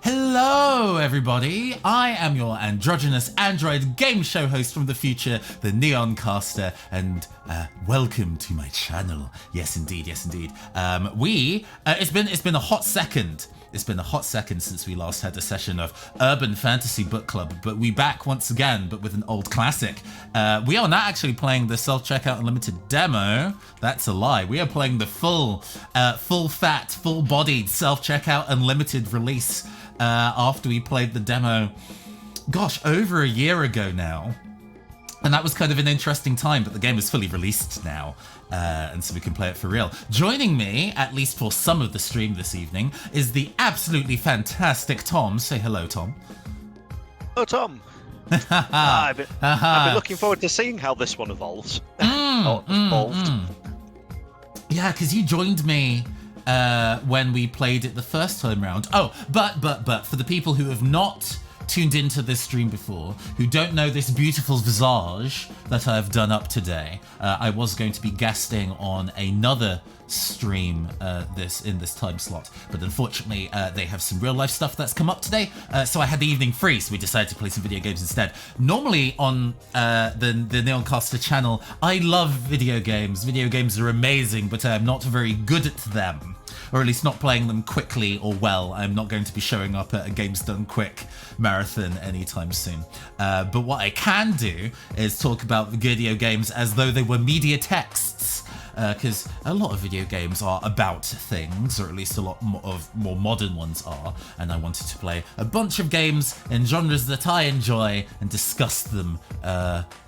Hello, everybody. I am your androgynous android game show host from the future, the Neon Caster, and welcome to my channel. Yes, indeed. Yes, indeed. It's been a hot second. It's been a hot second since we last had a session of Urban Fantasy Book Club, but we back once again, but with an old classic. We are not actually playing the self-checkout unlimited demo. That's a lie. We are playing the full-fat, full-bodied self-checkout unlimited release after we played the demo, gosh, over a year ago now. And that was kind of an interesting time, but the game is fully released now, and so we can play it for real. Joining me, at least for some of the stream this evening, is the absolutely fantastic Tom. Say hello, Tom. Hello, Tom. I've been looking forward to seeing how this one evolves. Yeah, because you joined me when we played it the first time round. Oh, but for the people who have not tuned into this stream before, who don't know this beautiful visage that I've done up today, I was going to be guesting on another stream in this time slot, but unfortunately they have some real life stuff that's come up today, so I had the evening free, so we decided to play some video games instead. Normally on the Neoncaster channel, I love video games. Video games are amazing, but I'm not very good at them, or at least not playing them quickly or well. I'm not going to be showing up at a Games Done Quick marathon anytime soon. But what I can do is talk about video games as though they were media texts, because a lot of video games are about things, or at least a lot more modern ones are, and I wanted to play a bunch of games in genres that I enjoy and discuss them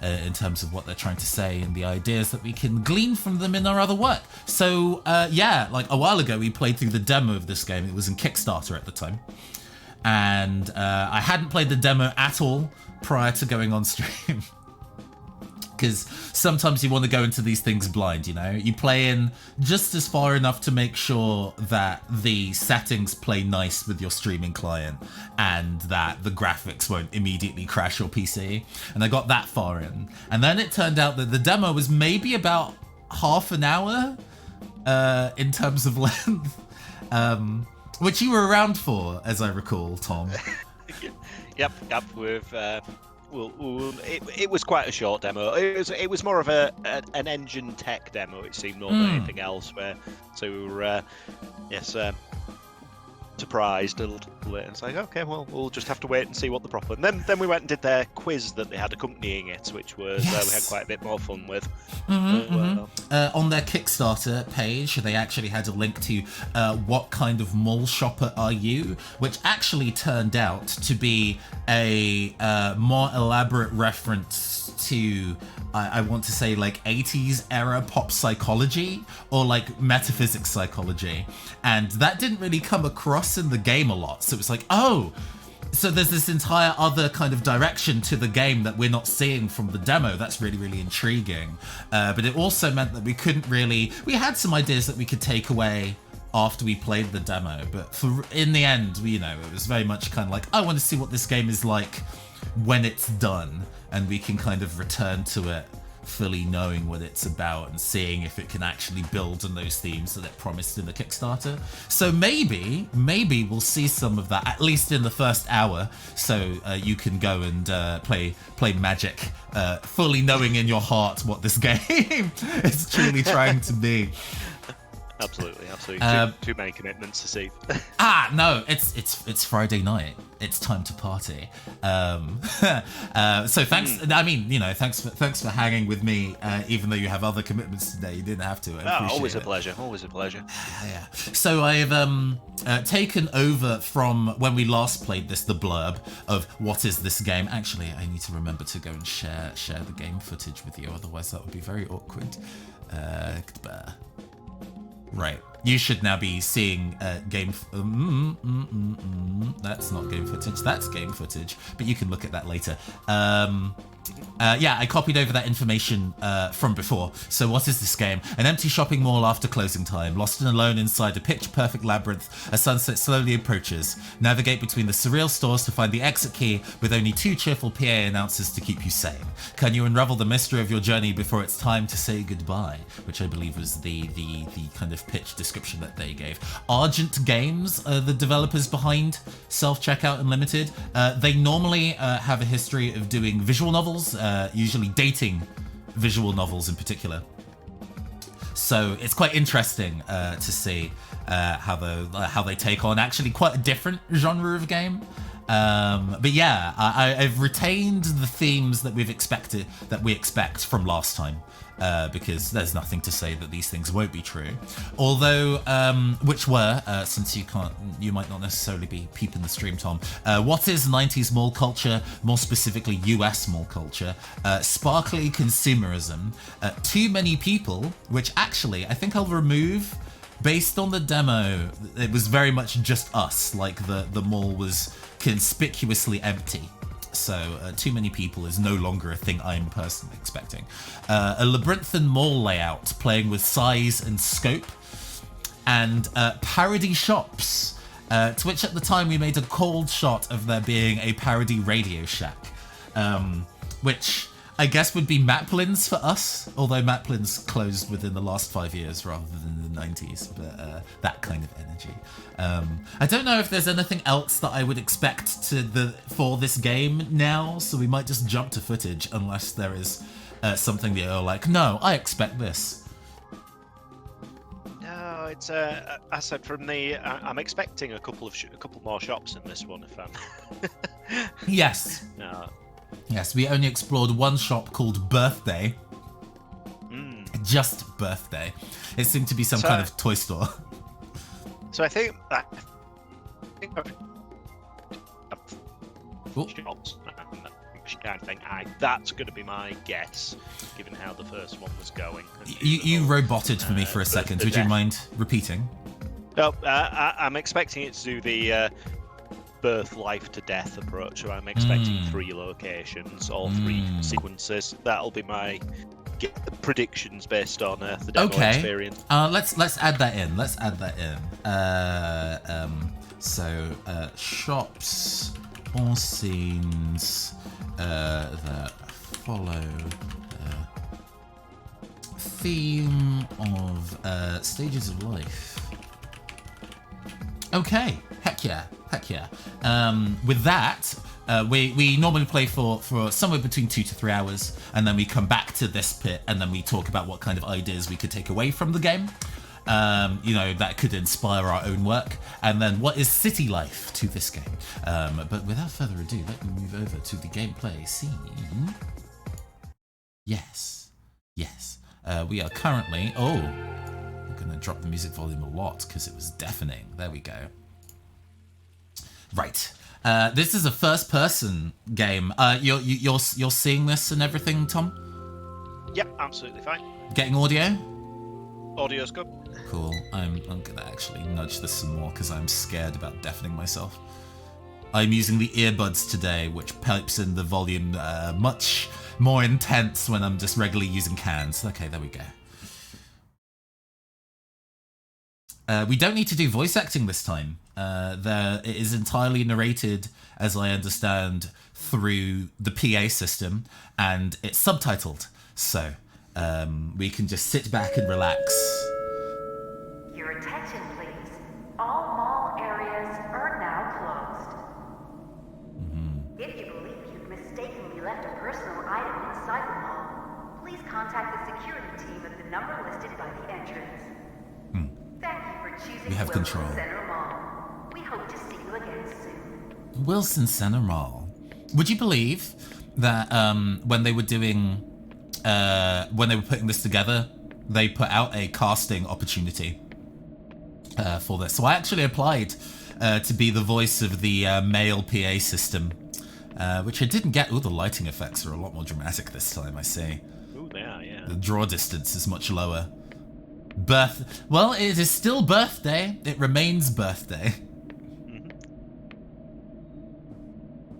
in terms of what they're trying to say and the ideas that we can glean from them in our other work. So yeah, like a while ago we played through the demo of this game. It was in Kickstarter at the time, and I hadn't played the demo at all prior to going on stream. Because sometimes you want to go into these things blind, you know? You play in just as far enough to make sure that the settings play nice with your streaming client and that the graphics won't immediately crash your PC. And I got that far in. And then it turned out that the demo was maybe about half an hour in terms of length, which you were around for, as I recall, Tom. Yep, it was quite a short demo. It was more of an engine tech demo. It seemed more than anything else. So we were surprised a little bit, and it's like, okay, well, we'll just have to wait and see what the proper. And then we went and did their quiz that they had accompanying it, which was we had quite a bit more fun with. On their Kickstarter page, they actually had a link to what kind of mall shopper are you, which actually turned out to be a more elaborate reference to, I want to say, like 80s era pop psychology or like metaphysics psychology, and that didn't really come across in the game a lot. So it was like, oh, so there's this entire other kind of direction to the game that we're not seeing from the demo. That's really, really intriguing. But it also meant that we had some ideas that we could take away after we played the demo. But in the end, it was very much kind of like, I want to see what this game is like when it's done, and we can kind of return to it fully knowing what it's about and seeing if it can actually build on those themes that it promised in the Kickstarter. So maybe we'll see some of that, at least in the first hour, so you can go and play Magic, fully knowing in your heart what this game is truly trying to be. Absolutely. Too many commitments to see. No, it's Friday night. It's time to party. So thanks. Thanks for hanging with me, even though you have other commitments today. You didn't have to. Always a pleasure. Always a pleasure. Yeah. So I've taken over from when we last played this, the blurb of what is this game. Actually, I need to remember to go and share the game footage with you. Otherwise, that would be very awkward. Right, you should now be seeing game. That's not game footage. That's game footage. But you can look at that later. Yeah, I copied over that information from before. So what is this game? An empty shopping mall after closing time. Lost and alone inside a picture-perfect labyrinth, a sunset slowly approaches. Navigate between the surreal stores to find the exit key with only 2 cheerful PA announcers to keep you sane. Can you unravel the mystery of your journey before it's time to say goodbye? Which I believe was the kind of pitch description that they gave. Argent Games are the developers behind Self-Checkout Unlimited. They normally have a history of doing visual novels, usually dating visual novels in particular. So it's quite interesting to see how they take on actually quite a different genre of game. But yeah, I've retained the themes that we expect from last time. Because there's nothing to say that these things won't be true. Although, which were, since you might not necessarily be peeping the stream, Tom. What is 90s mall culture, more specifically US mall culture? Sparkly consumerism. Too many people, which actually I think I'll remove. Based on the demo, it was very much just us, like the mall was conspicuously empty. So too many people is no longer a thing I'm personally expecting. A labyrinthine mall layout playing with size and scope, and parody shops, to which at the time we made a cold shot of there being a parody Radio Shack, which I guess would be Maplin's for us, although Maplin's closed within the last 5 years rather than the 90s, but that kind of energy. I don't know if there's anything else that I would expect for this game now, so we might just jump to footage unless there is something that you're like, no, I expect this. No, it's I said from the I'm expecting a couple more shops in this one if I'm. Yes. No. Yes, we only explored one shop called Birthday. Just Birthday. It seemed to be some kind of toy store. So I think shops. That's going to be my guess, given how the first one was going. You roboted for me for a second. Would you mind repeating? No, I'm expecting it to do the birth, life to death approach. So I'm expecting 3 locations, all 3 sequences. That'll be my predictions based on the demo experience. Let's add that in. So shops or scenes that follow theme of stages of life. Okay, heck yeah. With that, we normally play for somewhere between 2 to 3 hours, and then we come back to this pit, and then we talk about what kind of ideas we could take away from the game, that could inspire our own work, and then what is city life to this game. But without further ado, let me move over to the gameplay scene. Yes. We are currently... I'm going to drop the music volume a lot because it was deafening. There we go. Right. This is a first-person game. You're seeing this and everything, Tom? Yep, absolutely fine. Getting audio? Audio's good. Cool. I'm gonna actually nudge this some more because I'm scared about deafening myself. I'm using the earbuds today, which pipes in the volume much more intense when I'm just regularly using cans. Okay, there we go. We don't need to do voice acting this time. It is entirely narrated, as I understand, through the PA system, and it's subtitled. So we can just sit back and relax. Your attention, please. All mall areas are now closed. If you believe you've mistakenly left a personal item inside the mall, please contact the security team at the number listed by the entrance. Thank you for choosing We have Wilson control. Center Mall. We hope to see you again soon. Wilson Center Mall. Would you believe that when they were putting this together, they put out a casting opportunity for this? So I actually applied to be the voice of the male PA system, which I didn't get. Ooh, the lighting effects are a lot more dramatic this time, I see. Ooh, they are, yeah. The draw distance is much lower. Well, it is still birthday. It remains birthday.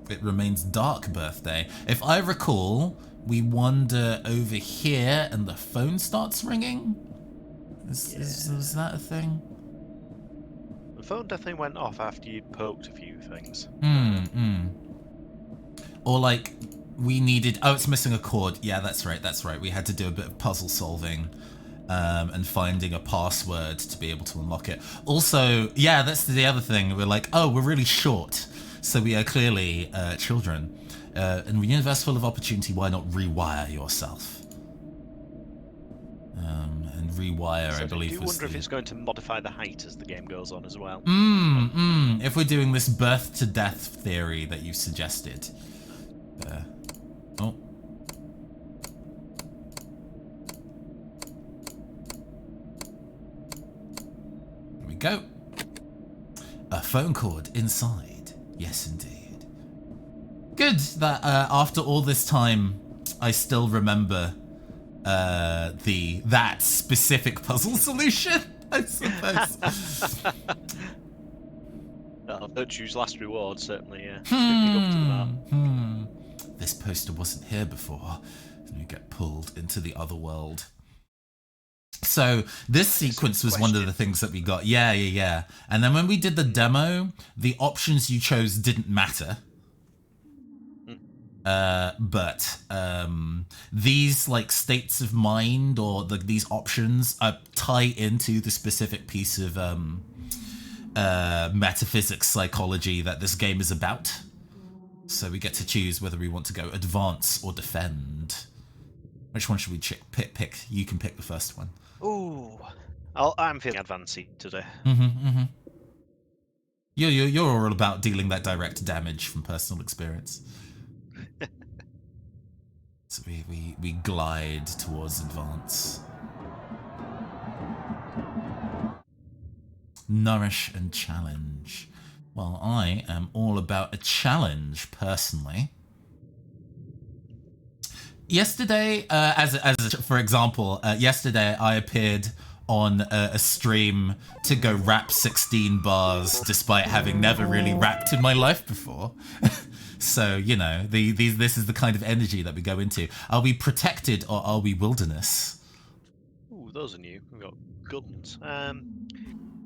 It remains dark birthday. If I recall, we wander over here and the phone starts ringing? Is that a thing? The phone definitely went off after you'd poked a few things. Or like, we needed... Oh, it's missing a cord. Yeah, that's right. We had to do a bit of puzzle solving and finding a password to be able to unlock it. Also, yeah, that's the other thing. We're like, oh, we're really short. So we are clearly children. In a universe full of opportunity, why not rewire yourself? And rewire, So I believe, I do was wonder if it's going to modify the height as the game goes on as well. If we're doing this birth to death theory that you suggested. Oh. Here we go. A phone cord inside. Yes, indeed. Good that after all this time, I still remember that specific puzzle solution, I suppose. Virtue's last reward, certainly, yeah. Pick up to the mark. This poster wasn't here before. And you get pulled into the other world. So this sequence was one of the things that we got. Yeah. And then when we did the demo, the options you chose didn't matter. But these like states of mind or these options tie into the specific piece of metaphysics psychology that this game is about. So we get to choose whether we want to go advance or defend. Which one should we pick? You can pick the first one. Ooh, I'm feeling advancey today. You're all about dealing that direct damage from personal experience. So we glide towards advance. Nourish and challenge. Well, I am all about a challenge, personally. Yesterday, for example, yesterday I appeared on a stream to go rap 16 bars, despite having never really rapped in my life before. So, you know, this is the kind of energy that we go into. Are we protected or are we wilderness? Ooh, those are new. We've got guns.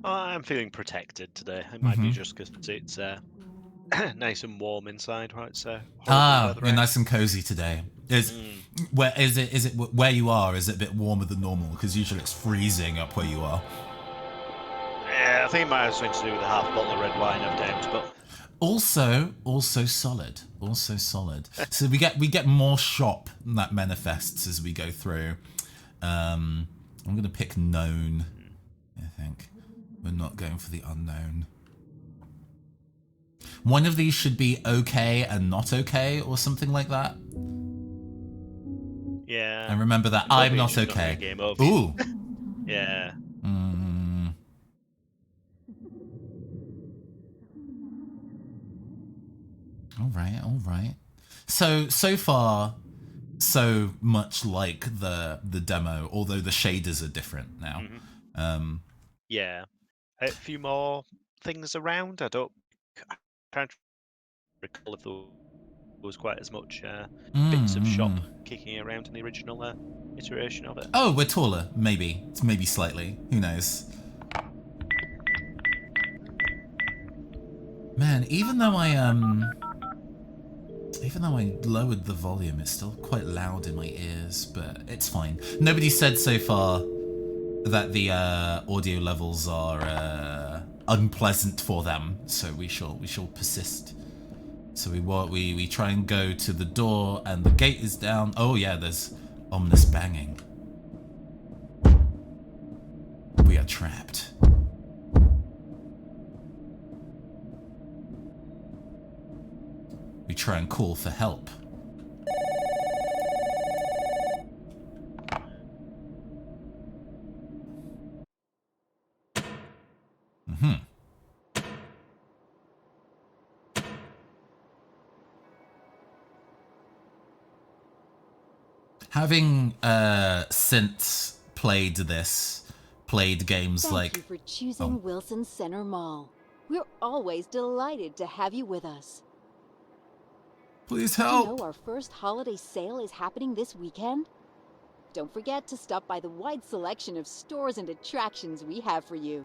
I'm feeling protected today. It might be just because it's nice and warm inside, right? So you're nice and cozy today. Is it where you are? Is it a bit warmer than normal? Because usually it's freezing up where you are. Yeah, I think it might have something to do with the half bottle of red wine I've downed, but also solid. So we get more shop that manifests as we go through. I'm gonna pick known. I think we're not going for the unknown. One of these should be okay and not okay, or something like that. Yeah. And remember that I'm not okay. Game over. Ooh. Yeah. All right. So far, so much like the demo, although the shaders are different now. Yeah. A few more things around. I can't recall if there was quite as much bits of shop kicking around in the original iteration of it. Oh, we're taller, maybe. It's maybe slightly. Who knows? Man, even though I lowered the volume, it's still quite loud in my ears, but it's fine. Nobody said so far that the audio levels are unpleasant for them, so we shall persist. So we try and go to the door, and the gate is down. Oh yeah, there's ominous banging. We are trapped. We try and call for help. Having since played games like... Thank you for choosing Wilson Center Mall. We're always delighted to have you with us. Please You help. know our first holiday sale is happening this weekend? Don't forget to stop by the wide selection of stores and attractions we have for you.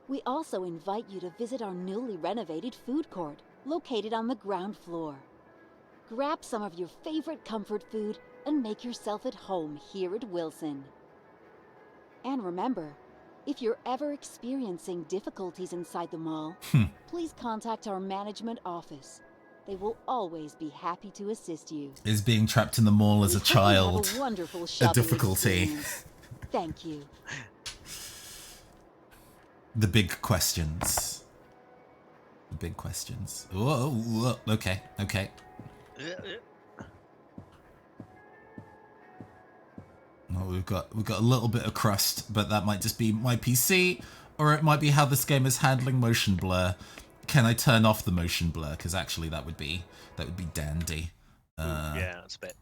We also invite you to visit our newly renovated food court, located on the ground floor. Grab some of your favorite comfort food and make yourself at home here at Wilson. And remember, if you're ever experiencing difficulties inside the mall, please contact our management office. They will always be happy to assist you. Is being trapped in the mall as a We hope you have child a wonderful a shopping difficulty? experience. Thank you. The big questions. The big questions. Whoa, whoa. Okay, okay. Well, we've got a little bit of crust, but that might just be my PC, or it might be how this game is handling motion blur. Can I turn off the motion blur? Because actually, that would be dandy. Yeah, that's a bit.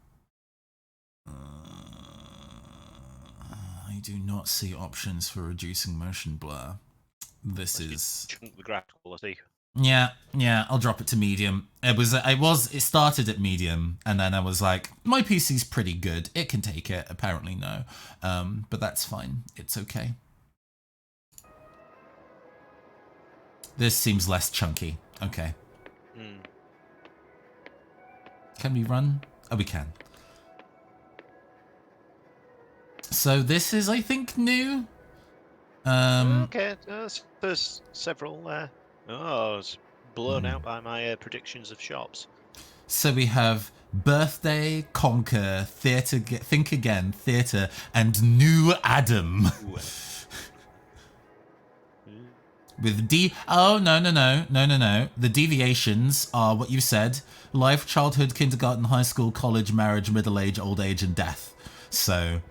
I do not see options for reducing motion blur. This is The graphic quality. yeah. I'll drop it to medium. It started at medium, and then I was like, my PC's pretty good. It can take it. Apparently, no. But that's fine. It's okay. This seems less chunky. Okay. Can we run? Oh, we can. So this is, I think, new. Okay, there's several. Oh, it's blown out by my predictions of shops. So we have Birthday, Conquer, Theatre, Think Again, Theatre, and New Adam. With oh, no. The deviations are what you said. Life, childhood, kindergarten, high school, college, marriage, middle age, old age, and death. So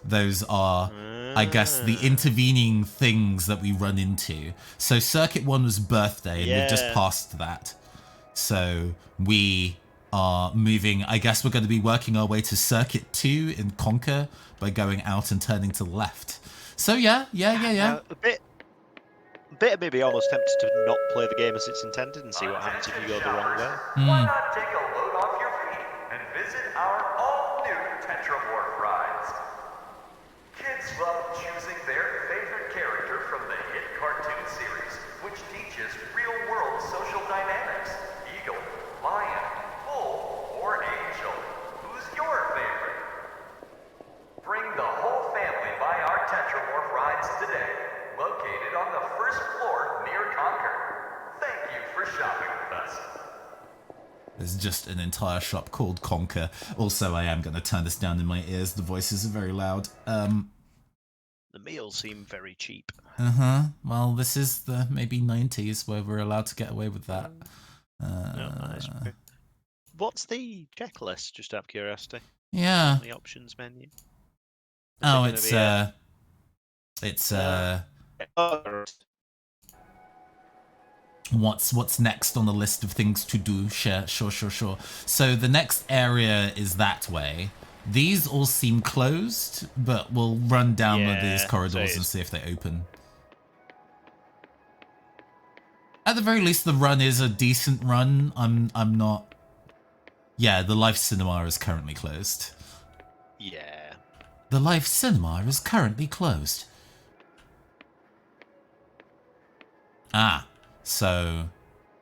those are, I guess, the intervening things that we run into. So Circuit 1 was Birthday, and we've just passed that. So we are moving, I guess we're going to be working our way to Circuit 2 in Conquer by going out and turning to the left. So yeah. A bit of maybe almost tempted to not play the game as it's intended and see what happens if you go the wrong way. Why not take a load off your feet and visit our all-new Tetramorph rides? Kids love choosing their favorite character from the hit cartoon series, which teaches real-world social dynamics. Eagle, lion, bull, or angel. Who's your favorite? Bring the whole family by our Tetramorph rides today. Located on the first floor near Conquer. Thank you for shopping with us. There's just an entire shop called Conquer. Also, I am going to turn this down in my ears. The voices are very loud. The meals seem very cheap. Well, this is the maybe 90s where we're allowed to get away with that. What's the checklist, just out of curiosity? Yeah. The options menu? Oh, it's what's next on the list of things to do? Sure. So the next area is that way. These all seem closed, but we'll run down these corridors and see if they open. At the very least, the run is a decent run. I'm not. Yeah, the Life Cinema is currently closed. Yeah. The Life Cinema is currently closed. So,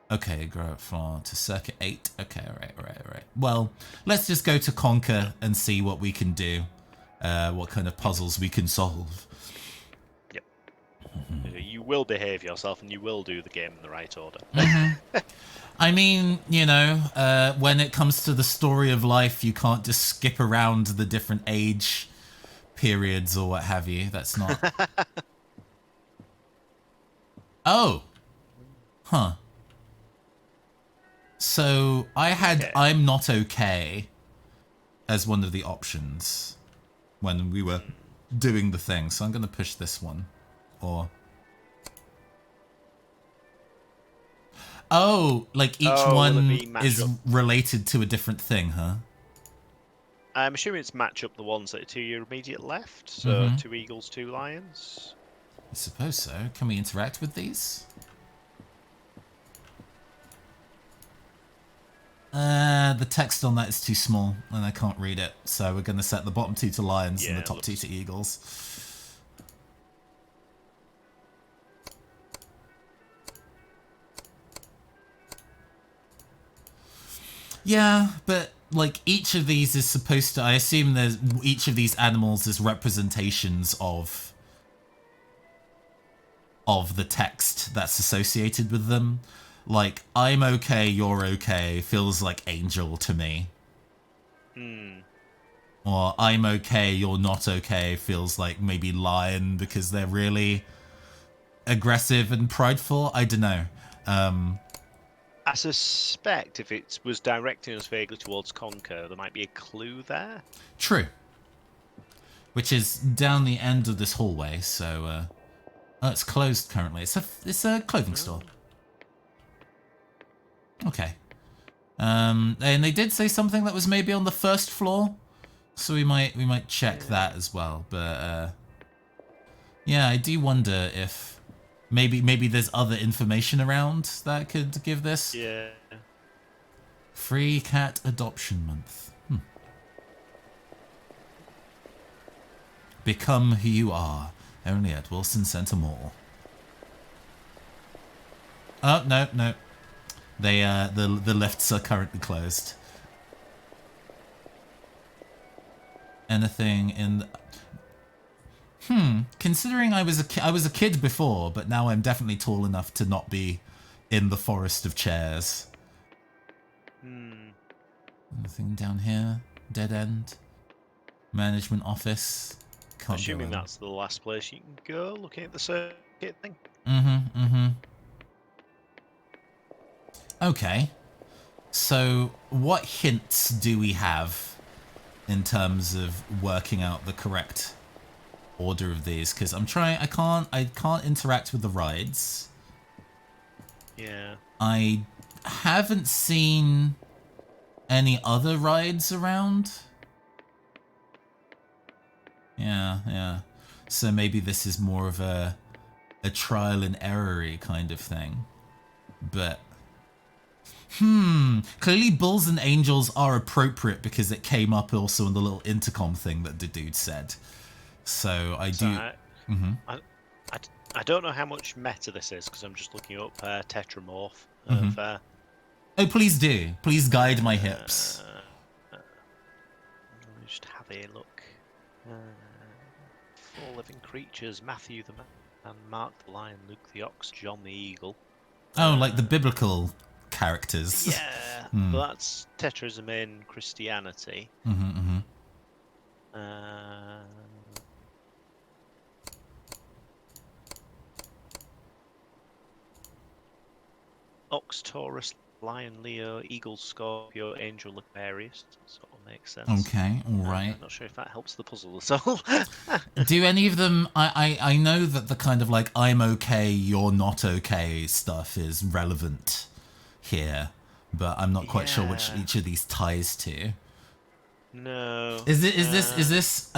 okay, grow up floor to Circuit 8. Okay, all right. Well, let's just go to Conquer and see what we can do. What kind of puzzles we can solve. Yep. You will behave yourself and you will do the game in the right order. I mean, when it comes to the story of life, you can't just skip around the different age periods or what have you. That's not... Oh. Huh. So I had I'm not okay as one of the options when we were doing the thing. So I'm going to push this one. Or... Oh, like each one is related to a different thing, huh? I'm assuming it's match up the ones that are to your immediate left. So 2 eagles, 2 lions. I suppose so. Can we interact with these? The text on that is too small, and I can't read it. So we're going to set the bottom 2 to lions and Yeah, the top 2 looks- to eagles. Yeah, but like each of these is supposed to. I assume there's each of these animals is representations of the text that's associated with them. Like, I'm okay, you're okay feels like angel to me. Or I'm okay, you're not okay feels like maybe lion because they're really aggressive and prideful. I don't know. I suspect if it was directing us vaguely towards Conquer, there might be a clue there. True. Which is down the end of this hallway, so oh, it's closed currently. It's a clothing store. Okay. And they did say something that was maybe on the first floor, so we might check that as well. But yeah, I do wonder if maybe there's other information around that could give this. Yeah. Free cat adoption month. Become who you are. Only at Wilson Center Mall. Oh no. They the lifts are currently closed. Anything in considering I was a kid before, but now I'm definitely tall enough to not be in the forest of chairs. Anything down here? Dead end. Management office. Can't Assuming go in. that's the last place you can go, looking at the circuit thing. Okay. So, what hints do we have in terms of working out the correct order of these? Because I'm trying. I can't interact with the rides. Yeah. I haven't seen any other rides around. Yeah. So maybe this is more of a trial and error-y kind of thing. But clearly bulls and angels are appropriate because it came up also in the little intercom thing that the dude said. So I do. I don't know how much meta this is because I'm just looking up Tetramorph. Of, Oh, please do. Please guide my hips. let me just have a look. 4 living creatures: Matthew the man, Mark the lion, Luke the ox, John the eagle. Oh, like the biblical characters. Yeah, but that's Tetraism in Christianity. Ox, Taurus, Lion, Leo, Eagle, Scorpio, Angel, Aquarius. Sort of makes sense. Okay, all right. I'm not sure if that helps the puzzle at all. Do any of them? I know that the kind of like I'm okay, you're not okay stuff is relevant here, but I'm not quite sure which Yeah. each of these ties to. No. Is this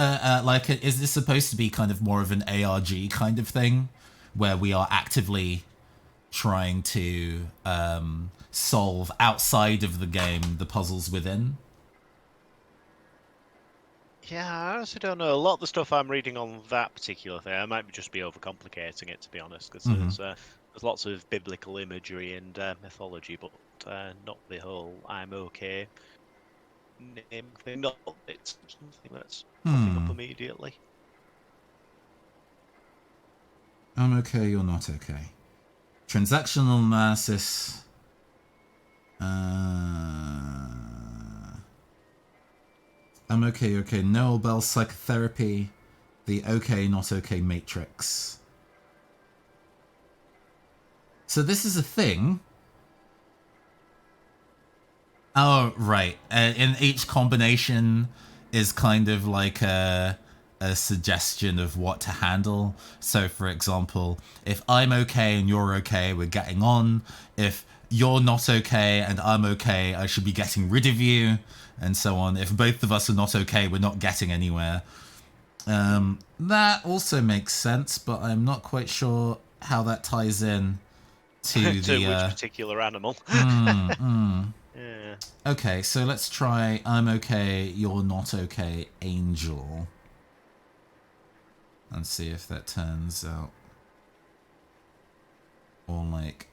supposed to be kind of more of an ARG kind of thing, where we are actively trying to solve outside of the game the puzzles within? Yeah, I honestly don't know. A lot of the stuff I'm reading on that particular thing, I might just be overcomplicating it, to be honest, because there's lots of biblical imagery and mythology, but not the whole "I'm okay" name thing. Not it's something that's popping up immediately. I'm okay, you're not okay. Transactional analysis. I'm okay, you're okay. Noel Bell psychotherapy. The okay, not okay matrix. So this is a thing. Oh, right. In each combination is kind of like a suggestion of what to handle. So, for example, if I'm okay and you're okay, we're getting on. If you're not okay and I'm okay, I should be getting rid of you, and so on. If both of us are not okay, we're not getting anywhere. That also makes sense, but I'm not quite sure how that ties in to to the which particular animal. Yeah. Yeah. Okay, so let's try I'm okay, you're not okay, Angel. And see if that turns out all like...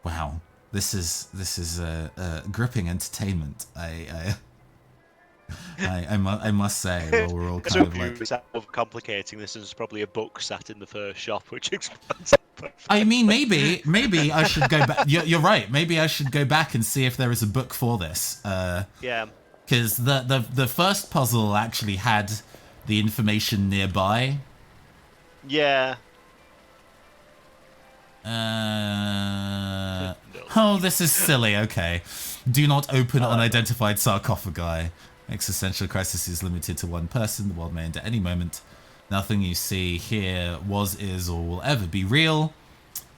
Wow, this is gripping entertainment. I must say, well, we're all kind of like... It's overcomplicating this, and there's probably a book sat in the first shop which explains it. I mean, maybe I should go back. You're right. Maybe I should go back and see if there is a book for this. Yeah. Because the first puzzle actually had the information nearby. Yeah. Oh, this is silly. Okay. Do not open unidentified sarcophagi. Existential crisis is limited to one person. The world may end at any moment. Nothing you see here was, is, or will ever be real.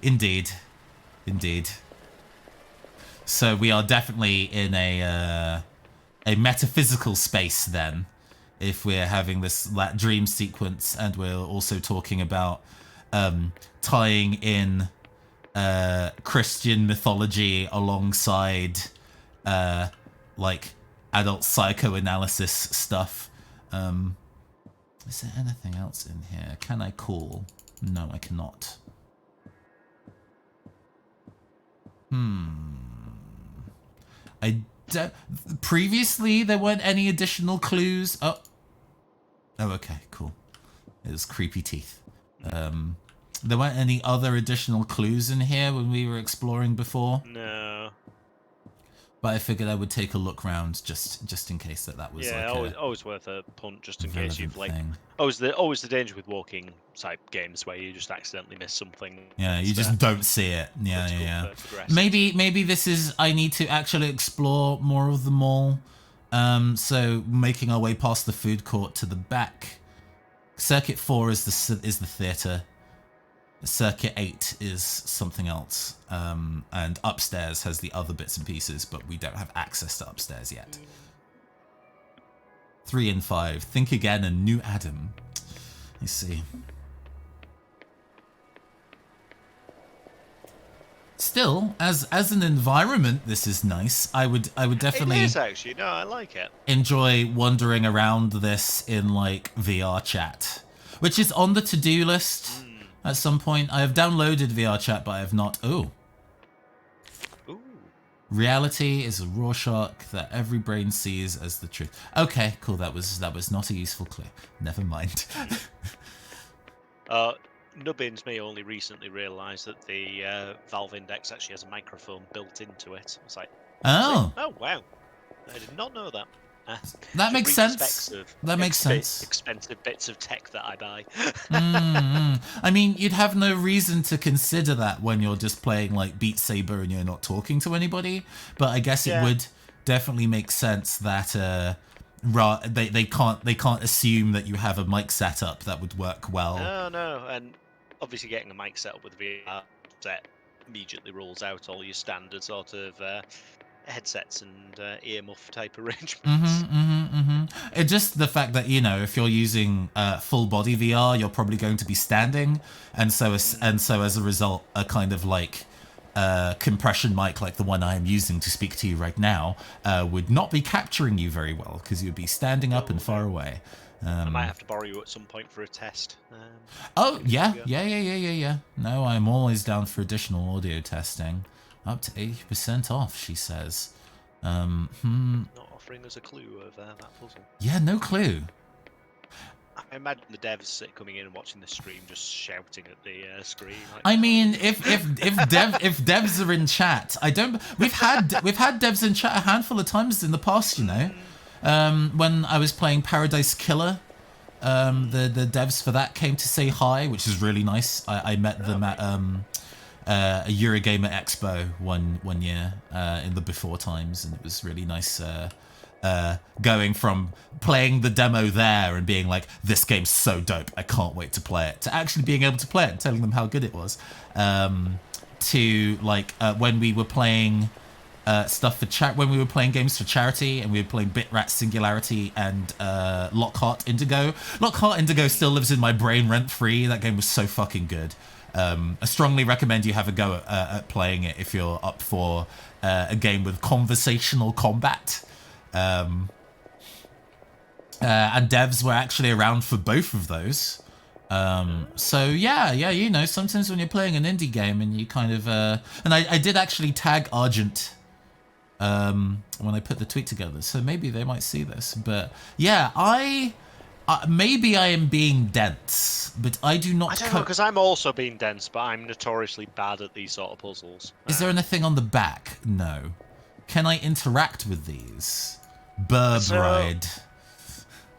Indeed. Indeed. So we are definitely in a metaphysical space then, if we're having this dream sequence, and we're also talking about tying in Christian mythology alongside like adult psychoanalysis stuff. Is there anything else in here? Can I call? No, I cannot. I don't... Previously, there weren't any additional clues. Oh, okay, cool. It was creepy teeth. There weren't any other additional clues in here when we were exploring before. No. But I figured I would take a look round just in case that was always worth a punt, just in case you've like. thing. Always the danger with walking type games where you just accidentally miss something. Yeah, you just don't see it. Yeah. Progress. Maybe this is I need to actually explore more of the mall. So making our way past the food court to the back. Circuit 4 is the theater. Circuit 8 is something else. And upstairs has the other bits and pieces, but we don't have access to upstairs yet. 3 and 5. Think Again and New Adam. Let's see. Still, as an environment, this is nice. I would definitely. It is actually. No, I like it. Enjoy wandering around this in like VR chat, which is on the to-do list at some point. I have downloaded VR chat, but I have not. Ooh. Reality is a Rorschach that every brain sees as the truth. Okay, cool. That was not a useful clue. Never mind. Nubbins may only recently realise that the Valve Index actually has a microphone built into it. It's like, oh wow, I did not know that. That makes sense. That makes sense. Expensive bits of tech that I buy. I mean, you'd have no reason to consider that when you're just playing like Beat Saber and you're not talking to anybody. But I guess it would definitely make sense that they can't assume that you have a mic setup that would work well. No, and obviously getting a mic setup with a VR set immediately rules out all your standard sort of headsets and earmuff type arrangements. It's just the fact that, you know, if you're using full body VR, you're probably going to be standing, and so as a result, a kind of like compression mic like the one I am using to speak to you right now would not be capturing you very well because you'd be standing up and far away. I might have to borrow you at some point for a test. Yeah. No, I'm always down for additional audio testing. Up to 80% off, she says. Not offering us a clue of that puzzle. Yeah, no clue. I imagine the devs coming in and watching the stream just shouting at the screen. Like, I mean, if devs are in chat, we've had devs in chat a handful of times in the past, you know. When I was playing Paradise Killer, the devs for that came to say hi, which is really nice. I met them at a Eurogamer Expo one year in the before times, and it was really nice going from playing the demo there and being like, this game's so dope, I can't wait to play it, to actually being able to play it and telling them how good it was, to like when we were playing stuff for chat when we were playing games for charity, and we were playing Bitrats Singularity and Lockhart Indigo. Lockhart Indigo still lives in my brain rent free. That game was so fucking good. I strongly recommend you have a go at playing it if you're up for a game with conversational combat. And devs were actually around for both of those. So yeah, you know, sometimes when you're playing an indie game and you kind of and I did actually tag Argent when I put the tweet together, so maybe they might see this. But yeah, maybe I am being dense, but I do not. I don't know, because I'm also being dense, but I'm notoriously bad at these sort of puzzles. Is there anything on the back? No. Can I interact with these? Burr Bride.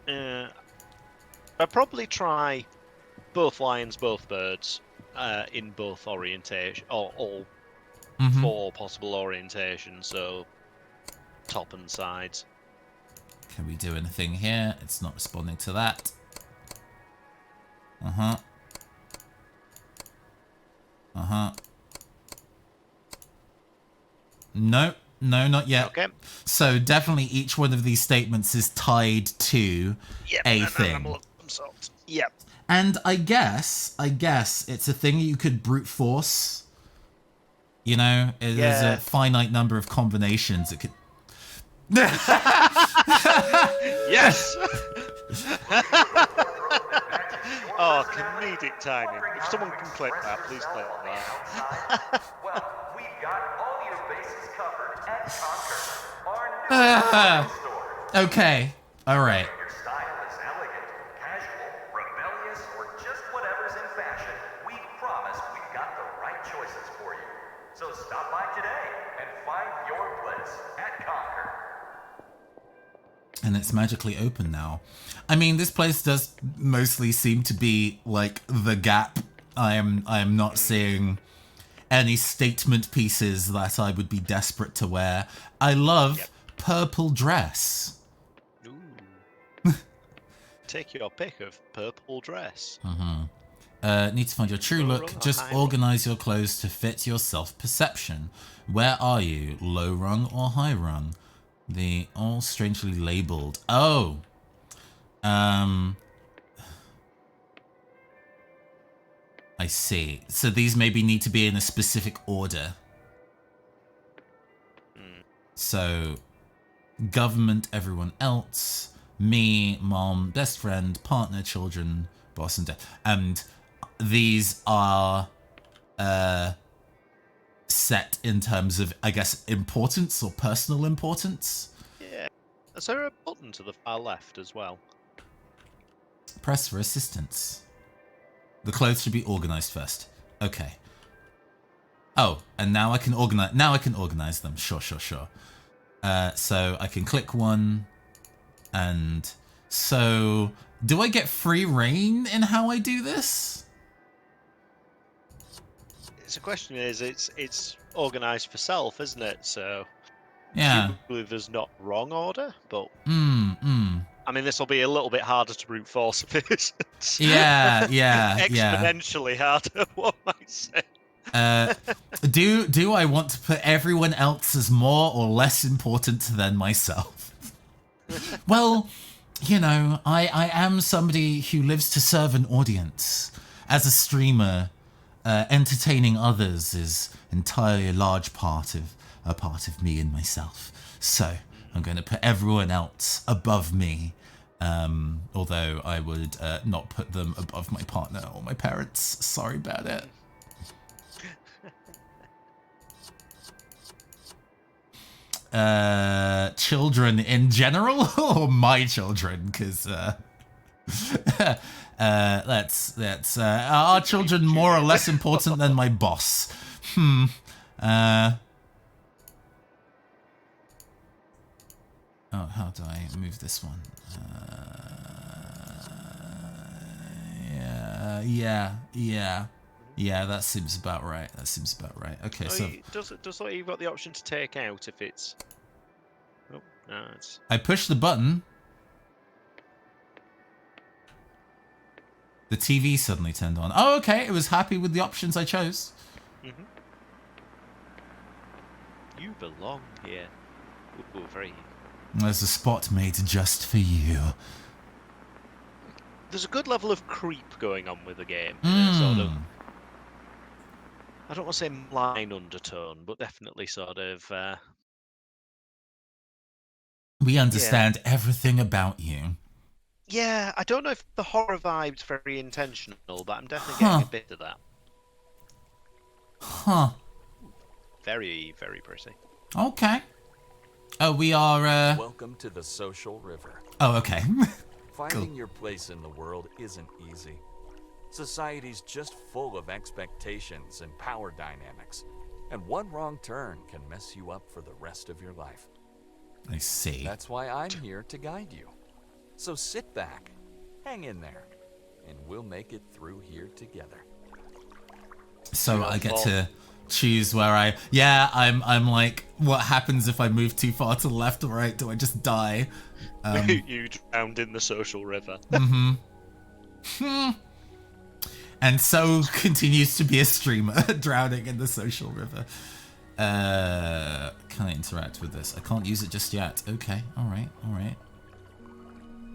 I'd probably try both lions, both birds, in both orientation, or all four possible orientations, so top and sides. Can we do anything here? It's not responding to that. No, not yet. Okay. So definitely each one of these statements is tied to a thing. Yep. And I guess it's a thing you could brute force. You know, there's a finite number of combinations it could. Yes. Oh, comedic timing. If someone can click that, please click that. Well, we've got all your bases covered at Conquer, our new store. Okay. All right. Your style is elegant, casual, rebellious, or just whatever's in fashion, we promise we've got the right choices for you. So stop by today and find your place at Conquer. And it's magically open now. I mean, this place does mostly seem to be like the Gap. I am not seeing any statement pieces that I would be desperate to wear. I love purple dress. Ooh. Take your pick of purple dress. Need to find your true look. Just organize your clothes to fit your self-perception. Where are you? Low rung or high rung? The all strangely labeled. Oh. I see. So these maybe need to be in a specific order. So, government, everyone else, me, mom, best friend, partner, children, boss, and death. And these are set in terms of, I guess, importance or personal importance. Yeah. Is there a button to the far left as well? Press for assistance. The clothes should be organized first. Okay. Oh, and now I can organize. Now I can organize them. Sure. So I can click one, and so do I get free reign in how I do this? The question is, it's organised for self, isn't it? So Yeah. presumably there's not wrong order, but I Mm. mean, this will be a little bit harder to brute force if it isn't. Yeah. Exponentially harder, one might say. Do I want to put everyone else as more or less important than myself? Well, you know, I am somebody who lives to serve an audience. As a streamer, entertaining others is entirely a large part of me and myself. So I'm going to put everyone else above me. Although I would not put them above my partner or my parents. Sorry about it. Children in general, or my children? Because that's are children more or less important than my boss? Oh, how do I move this one? Yeah, that seems about right. Okay, Oh, so does you've got the option to take out if it's... Oh, no, it's... I push the button. The TV suddenly turned on. Oh, okay, it was happy with the options I chose. You belong here. Ooh, very. There's a spot made just for you. There's a good level of creep going on with the game. Sort of. I don't want to say malign undertone, but definitely sort of. We understand everything about you. Yeah, I don't know if the horror vibe's very intentional, but I'm definitely getting a bit of that. Huh. Very, very pretty. Okay. Oh, we are, Welcome to the social river. Oh, okay. Finding your place in the world isn't easy. Society's just full of expectations and power dynamics, and one wrong turn can mess you up for the rest of your life. I see. That's why I'm here to guide you. So sit back, hang in there, and we'll make it through here together. So I get to choose where I... Yeah, I'm like, what happens if I move too far to the left or right? Do I just die? You drowned in the social river. And so continues to be a streamer, drowning in the social river. Can I interact with this? I can't use it just yet. Okay, alright.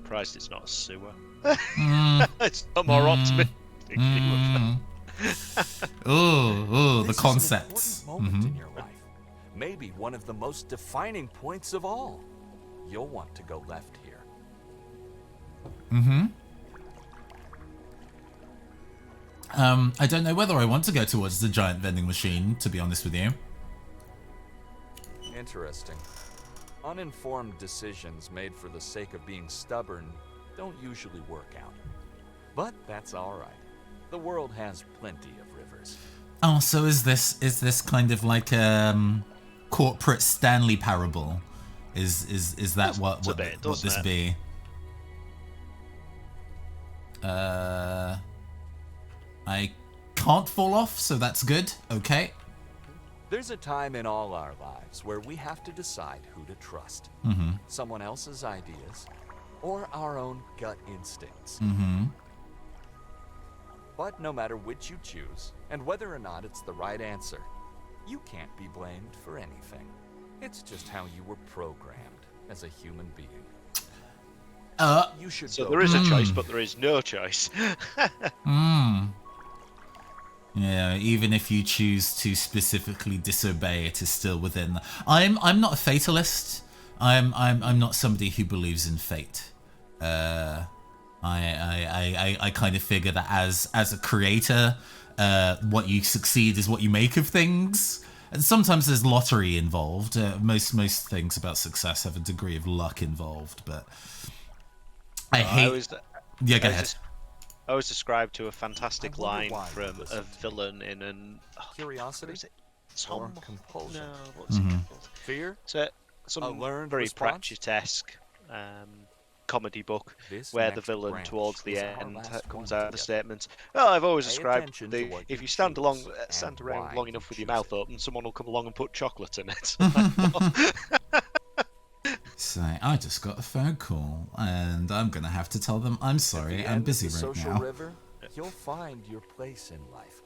Surprised it's not a sewer. It's not more optimistic. Oh, the This concepts. is an important moment in your life. Maybe one of the most defining points of all. You'll want to go left here. I don't know whether I want to go towards the giant vending machine, to be honest with you. Interesting. Uninformed decisions made for the sake of being stubborn don't usually work out. But that's all right. The world has plenty of rivers. Oh, so is this kind of like corporate Stanley parable? Is that what this be? I can't fall off, so that's good. Okay. There's a time in all our lives where we have to decide who to trust. Someone else's ideas or our own gut instincts. But no matter which you choose, and whether or not it's the right answer, you can't be blamed for anything. It's just how you were programmed as a human being. You should So go. there is a choice, but there is no choice. Yeah, even if you choose to specifically disobey, it is still within. I'm not a fatalist. I'm not somebody who believes in fate. I kind of figure that as a creator, what you succeed is what you make of things. And sometimes there's lottery involved. Most things about success have a degree of luck involved, but go ahead. I was described to a fantastic I wonder line why from listen a to me. villain in an Curiosity? Is it Or Tom? compulsion? No, what's it called? Fear? So A some learned very response? Pratchett-esque comedy book This where the next villain branch towards the is our end last comes one out of the together. statements. Well, I've always Pay described attention to what if you you stand choose and around why long you enough with your choose mouth it. open, someone will come along and put chocolate in it. So I just got a phone call, and I'm gonna have to tell them I'm At sorry. the I'm end busy of the right social now. river, you'll find your place in life.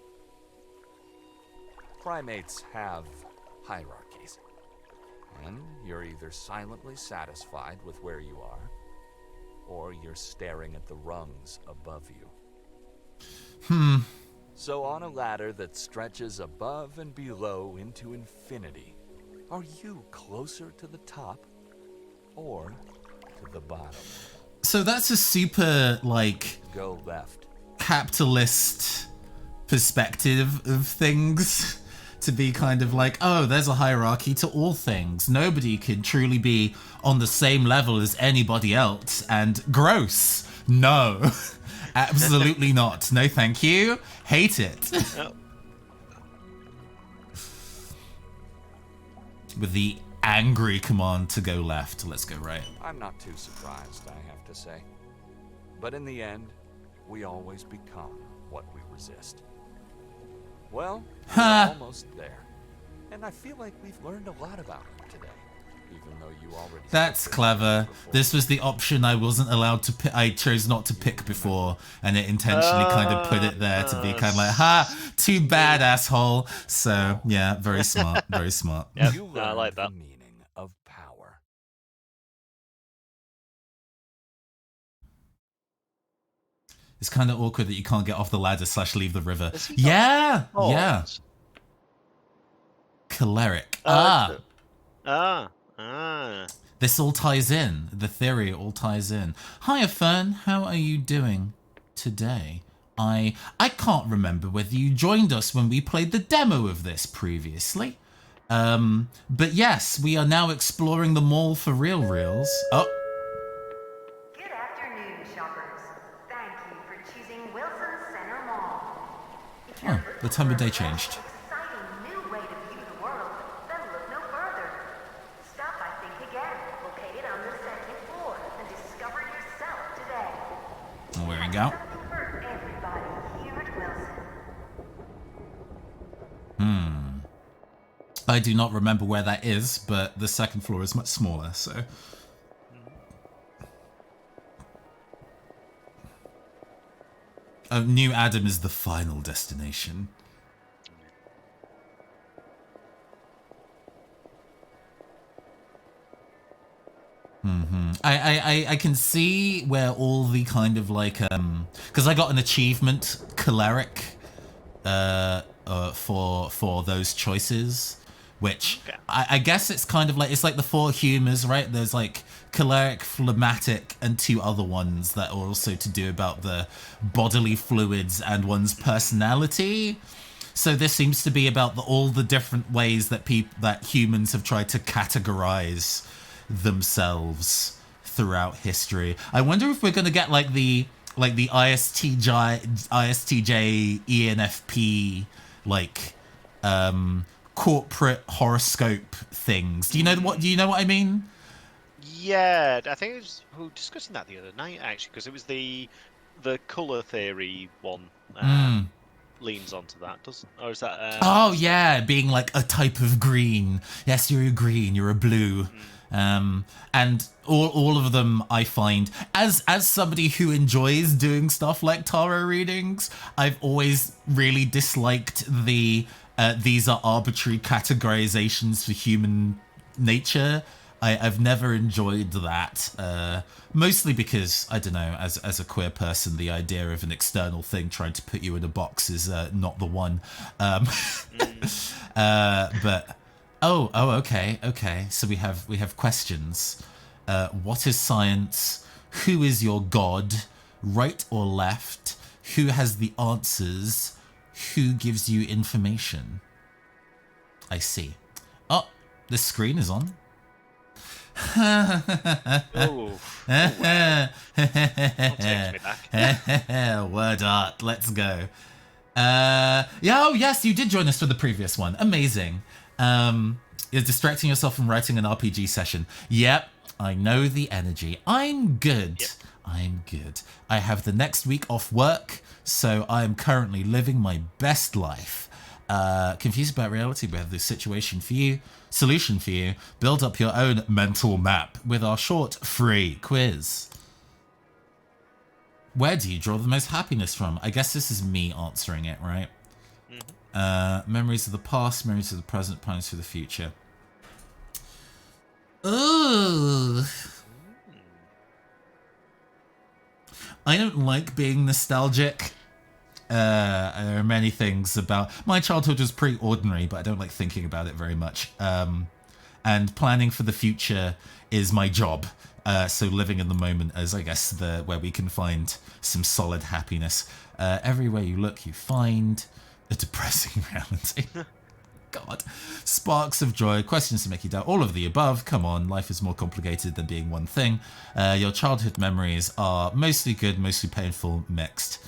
Primates have hierarchies, and you're either silently satisfied with where you are, or you're staring at the rungs above you. So on a ladder that stretches above and below into infinity, are you closer to the top or to the bottom? So that's a super like Go left. capitalist perspective of things, to be kind of like, oh, there's a hierarchy to all things. Nobody can truly be on the same level as anybody else. And gross. No. Absolutely not. No, thank you. Hate it. Oh, With the angry command to go left. Let's go right. I'm not too surprised, I have to say. But in the end, we always become what we resist. Well, we're Ha. almost there. And I feel like we've learned a lot about you today. even though you already. That's clever. This was the option I wasn't allowed to pick. I chose not to pick before, and it intentionally kind of put it there to be kind of like, ha, too bad, asshole. So, yeah, very smart, very smart. Yep, You I like learned that. the meaning of power. It's kind of awkward that you can't get off the ladder / leave the river. Has he got Yeah, yeah. horns? Choleric. Ah. This all ties in. The theory all ties in. Hiya, Fern. How are you doing today? I can't remember whether you joined us when we played the demo of this previously. But yes, we are now exploring the mall for real reals. Oh, Good afternoon, shoppers. Thank you for choosing Wilson Center Mall. If you're oh, looking the time of for a day changed. fresh, exciting new way to view the world, then look no further. Stop by Think Again, located on the second floor, and discover yourself today. Oh, there we go. Something for everybody here at Wilson. I do not remember where that is, but the second floor is much smaller, so. New Adam is the final destination. I can see where all the kind of like because I got an achievement choleric for those choices, which Okay. I guess it's kind of like it's like the four humors, right? There's like choleric, phlegmatic, and two other ones that are also to do about the bodily fluids and one's personality. So this seems to be about all the different ways that humans have tried to categorize themselves throughout history. I wonder if we're going to get like the ISTJ ENFP like corporate horoscope things. Do you know what I mean? Yeah, I think we were discussing that the other night actually, because it was the color theory one. Leans onto that, doesn't? Or is that? Oh yeah, being like a type of green. Yes, you're a green. You're a blue. And all of them, I find, as somebody who enjoys doing stuff like tarot readings, I've always really disliked the these are arbitrary categorizations for human nature. I've never enjoyed that, mostly because, I don't know, as a queer person, the idea of an external thing trying to put you in a box is not the one. But okay. So we have questions. What is science? Who is your god? Right or left? Who has the answers? Who gives you information? I see. Oh, the screen is on. Oh, that takes me back. Word art, let's go. Oh yes, you did join us for the previous one. Amazing. You're distracting yourself from writing an RPG session. Yep, I know the energy. I'm good. Yep. I'm good. I have the next week off work, so I am currently living my best life. Confused about reality, we have the solution for you. Build up your own mental map with our short, free quiz. Where do you draw the most happiness from? I guess this is me answering it, right? Memories of the past, memories of the present, plans for the future. Ooh. I don't like being nostalgic. There are many things about my childhood was pretty ordinary, but I don't like thinking about it very much. And planning for the future is my job. So living in the moment is, I guess, where we can find some solid happiness. Everywhere you look, you find a depressing reality. God. Sparks of joy, questions to make you doubt, all of the above. Come on, life is more complicated than being one thing. Your childhood memories are mostly good, mostly painful, mixed.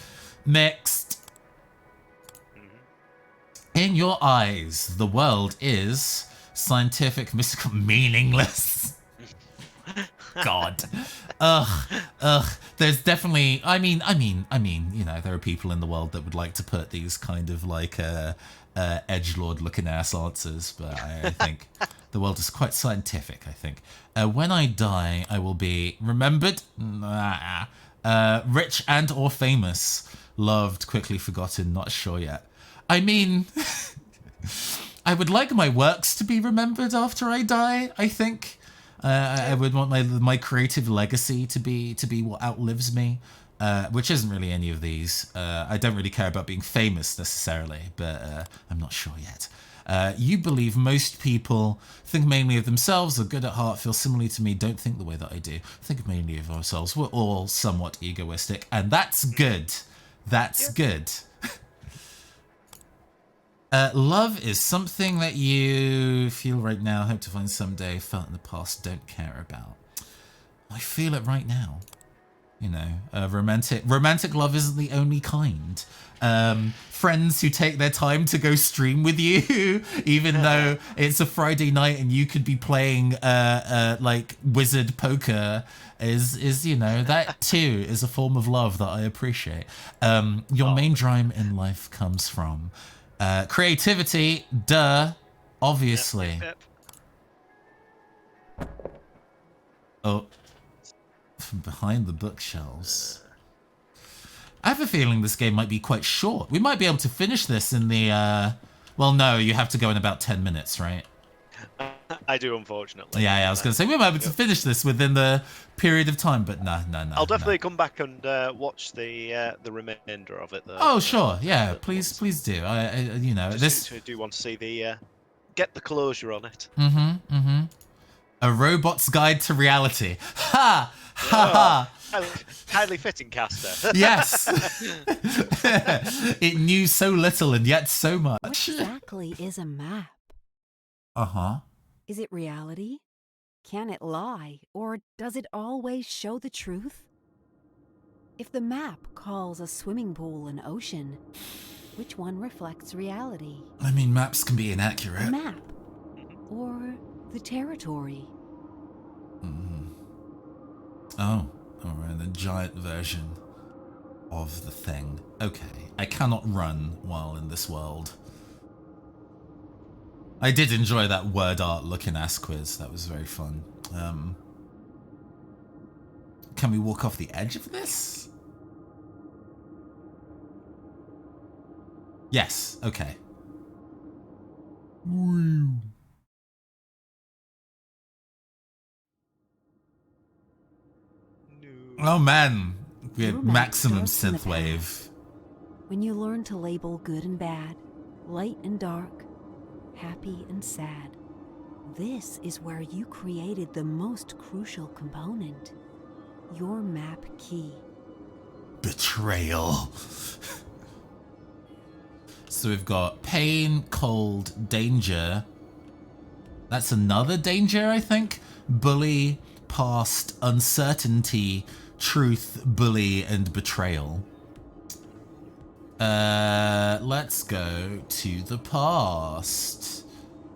In your eyes, the world is scientific, mystical, meaningless. God. Ugh. There's definitely, I mean, you know, there are people in the world that would like to put these kind of like edgelord looking ass answers, but I think The world is quite scientific, I think. When I die, I will be remembered, rich and or famous, loved, quickly forgotten, not sure yet. I mean, I would like my works to be remembered after I die, I think. I would want my creative legacy to be what outlives me, which isn't really any of these. I don't really care about being famous necessarily, but I'm not sure yet. You believe most people think mainly of themselves, are good at heart, feel similarly to me, don't think the way that I do. Think mainly of ourselves. We're all somewhat egoistic, and that's good. That's good. Love is something that you feel right now, hope to find someday, felt in the past, don't care about. I feel it right now. You know, romantic love isn't the only kind. Friends who take their time to go stream with you, even though it's a Friday night and you could be playing like wizard poker, is you know, that too is a form of love that I appreciate. Your main drive in life comes from creativity, duh, obviously. Yep. Oh, from behind the bookshelves. I have a feeling this game might be quite short. We might be able to finish this in the, well, no, you have to go in about 10 minutes, right? I do, unfortunately. Yeah, I was going to say, we might be able to finish this within the period of time, but no. I'll definitely come back and watch the remainder of it, though. Oh, sure, yeah, please do. I you know, I do want to see the, get the closure on it. A robot's guide to reality. Ha! Ha ha! Highly fitting, Caster. Yes! It knew so little and yet so much. What exactly is a map? Uh-huh. Is it reality? Can it lie? Or does it always show the truth? If the map calls a swimming pool an ocean, which one reflects reality? I mean, maps can be The inaccurate. map? Or the territory? Oh, alright, the giant version of the thing. Okay, I cannot run while in this world. I did enjoy that word art looking ass quiz. That was very fun. Can we walk off the edge of this? Yes, okay. Oh man, we had Your map maximum starts in the synthwave. When you learn to label good and bad, light and dark, happy and sad, this is where you created the most crucial component, your map key. Betrayal. So we've got pain, cold, danger. That's another danger, I think. Bully, past, uncertainty, truth, bully, and betrayal. Let's go to the past.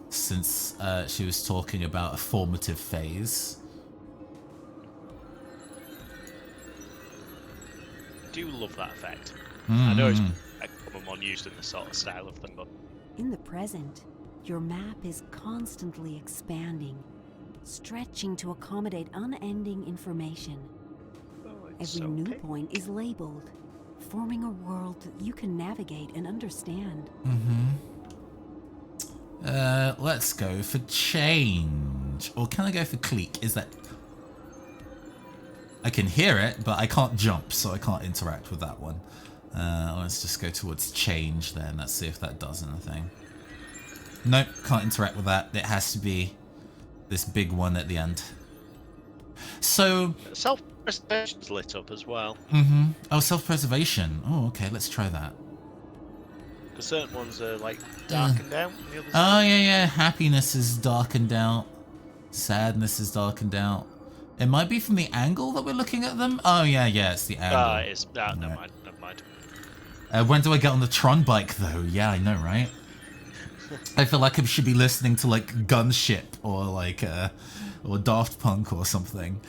Since she was talking about a formative phase. Do love that effect. I know it's a common one used in the sort of style of thing, but In the present, your map is constantly expanding, stretching to accommodate unending information. it's Every new okay. point is labeled, forming a world that you can navigate and understand. Let's go for change. Or can I go for clique? Is that... I can hear it, but I can't jump, so I can't interact with that one. Let's just go towards change then. Let's see if that does anything. Nope, can't interact with that. It has to be this big one at the end. So... Self-preservation's lit up as well. Oh, self-preservation. Oh, okay, let's try that. Because certain ones are like darkened out, and the others Oh, yeah. Happiness is darkened out. Sadness is darkened out. It might be from the angle that we're looking at them. Oh, yeah, it's the angle. it's never mind. When do I get on the Tron bike, though? Yeah, I know, right? I feel like I should be listening to, like, Gunship or, like, or Daft Punk or something.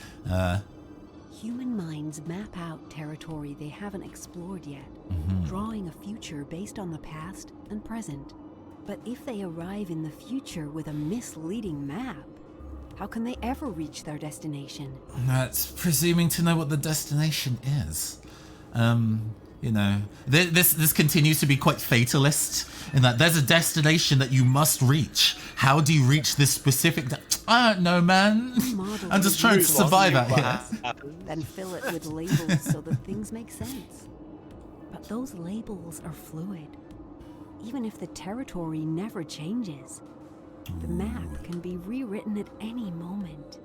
Human minds map out territory they haven't explored yet, drawing a future based on the past and present. But if they arrive in the future with a misleading map, how can they ever reach their destination? That's presuming to know what the destination is. You know, this continues to be quite fatalist in that there's a destination that you must reach. How do you reach this specific? I don't know, man. I'm just trying to survive out here. Then fill it with labels so that things make sense. But those labels are fluid. Even if the territory never changes, the map can be rewritten at any moment.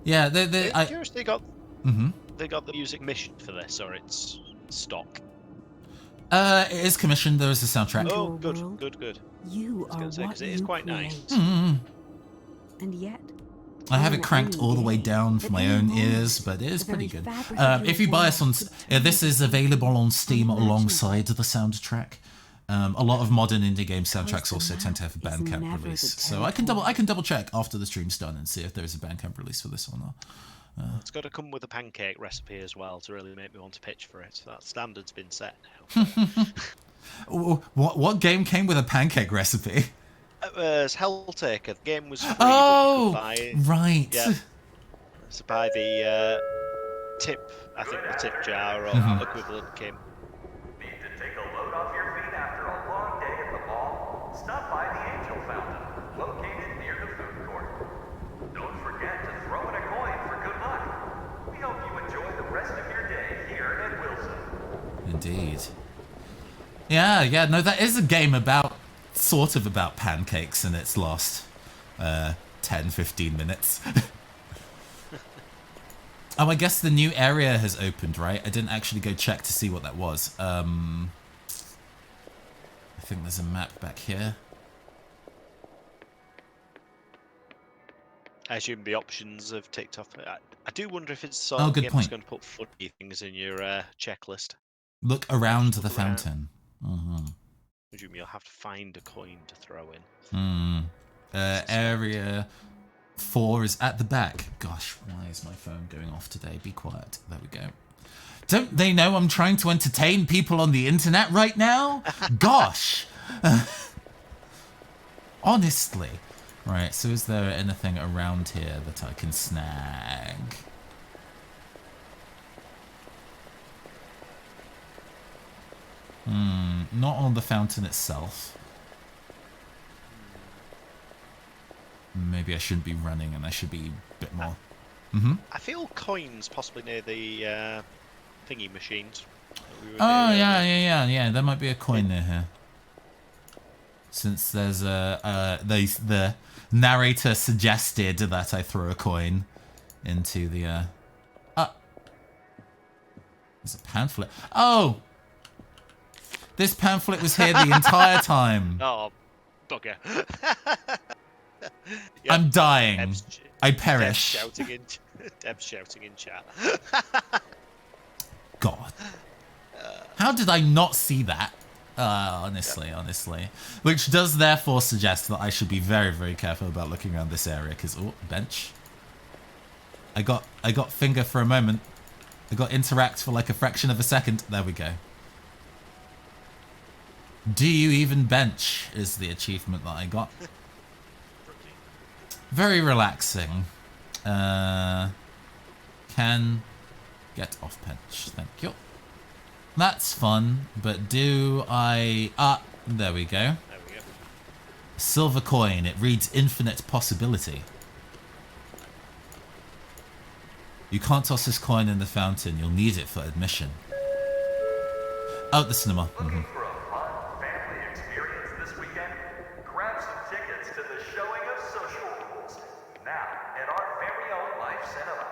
Yeah, I'm curious, they got Mm-hmm. they got the music mission for this, or it's stock. It is commissioned. There is a soundtrack. Oh, Your good, world, good, good. You I are was gonna say, what 'cause it is you quite create. nice. And yet, I have it on cranked any all the way day, down for at my any own moment, ears, but it is the pretty very good. fabric of If your you buy us on, world could this is available on Steam Imagine. alongside the soundtrack. A lot of modern indie game soundtracks the also tend to have a map is Bandcamp never the release, so I can double check after the stream's done and see if there is a Bandcamp release for this or not. It's got to come with a pancake recipe as well to really make me want to pitch for it. That standard's been set now. What game came with a pancake recipe? It was Helltaker. The game was free, Oh, but you could buy, right. yeah, to buy the tip, I think the tip jar or equivalent came. Need to take a load off your feet after a long day at the mall? Stop by the Angel Fountain, located near the food court. Don't forget to throw in a coin for good luck. We hope you enjoy the rest of your day here at Wilson. Indeed. Yeah, no, that is a game sort of about pancakes in its last 10-15 minutes. Oh, I guess the new area has opened, right? I didn't actually go check to see what that was. I think there's a map back here. I assume the options have ticked off. I do wonder if it's sort Oh, of good game that's point. going to put funny things in your checklist. Look around the Look around. fountain. I presume you'll have to find a coin to throw in. Area 4 is at the back. Gosh, why is my phone going off today? Be quiet. There we go. Don't they know I'm trying to entertain people on the internet right now? Gosh. Honestly. Right, so is there anything around here that I can snag? Not on the fountain itself. Maybe I shouldn't be running and I should be a bit more. I feel coins possibly near the thingy machines. Oh, yeah. There might be a coin near here. Since there's the narrator suggested that I throw a coin into the there's a pamphlet. Oh! This pamphlet was here the entire time. Oh, bugger. I'm dying. Deb's, I perish. Deb's shouting in chat. God. How did I not see that? Honestly. Which does therefore suggest that I should be very, very careful about looking around this area, because, oh, bench. I got finger for a moment. I got interact for like a fraction of a second. There we go. Do you even bench is the achievement that I got. Very relaxing. Can get off bench. Thank you. That's fun, but do I... there we go. There we go. Silver coin. It reads infinite possibility. You can't toss this coin in the fountain. You'll need it for admission. Oh, the cinema. Looking for a fun family experience this weekend? Grab some tickets to the showing of Social Rules, now at our very own Life Cinema.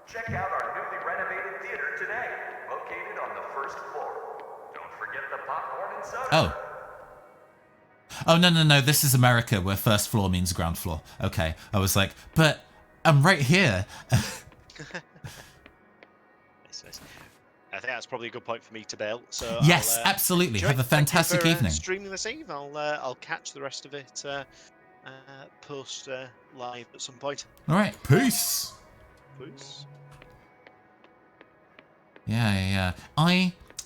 Check out our newly renovated theater today, located on the first floor. Don't forget the popcorn and soda. Oh, no. This is America, where first floor means ground floor. Okay. I was like, but I'm right here. I think that's probably a good point for me to bail. So yes, absolutely. Have a fantastic evening. Streaming this eve. I'll catch the rest of it post live at some point. All right. Peace. Peace. Yeah.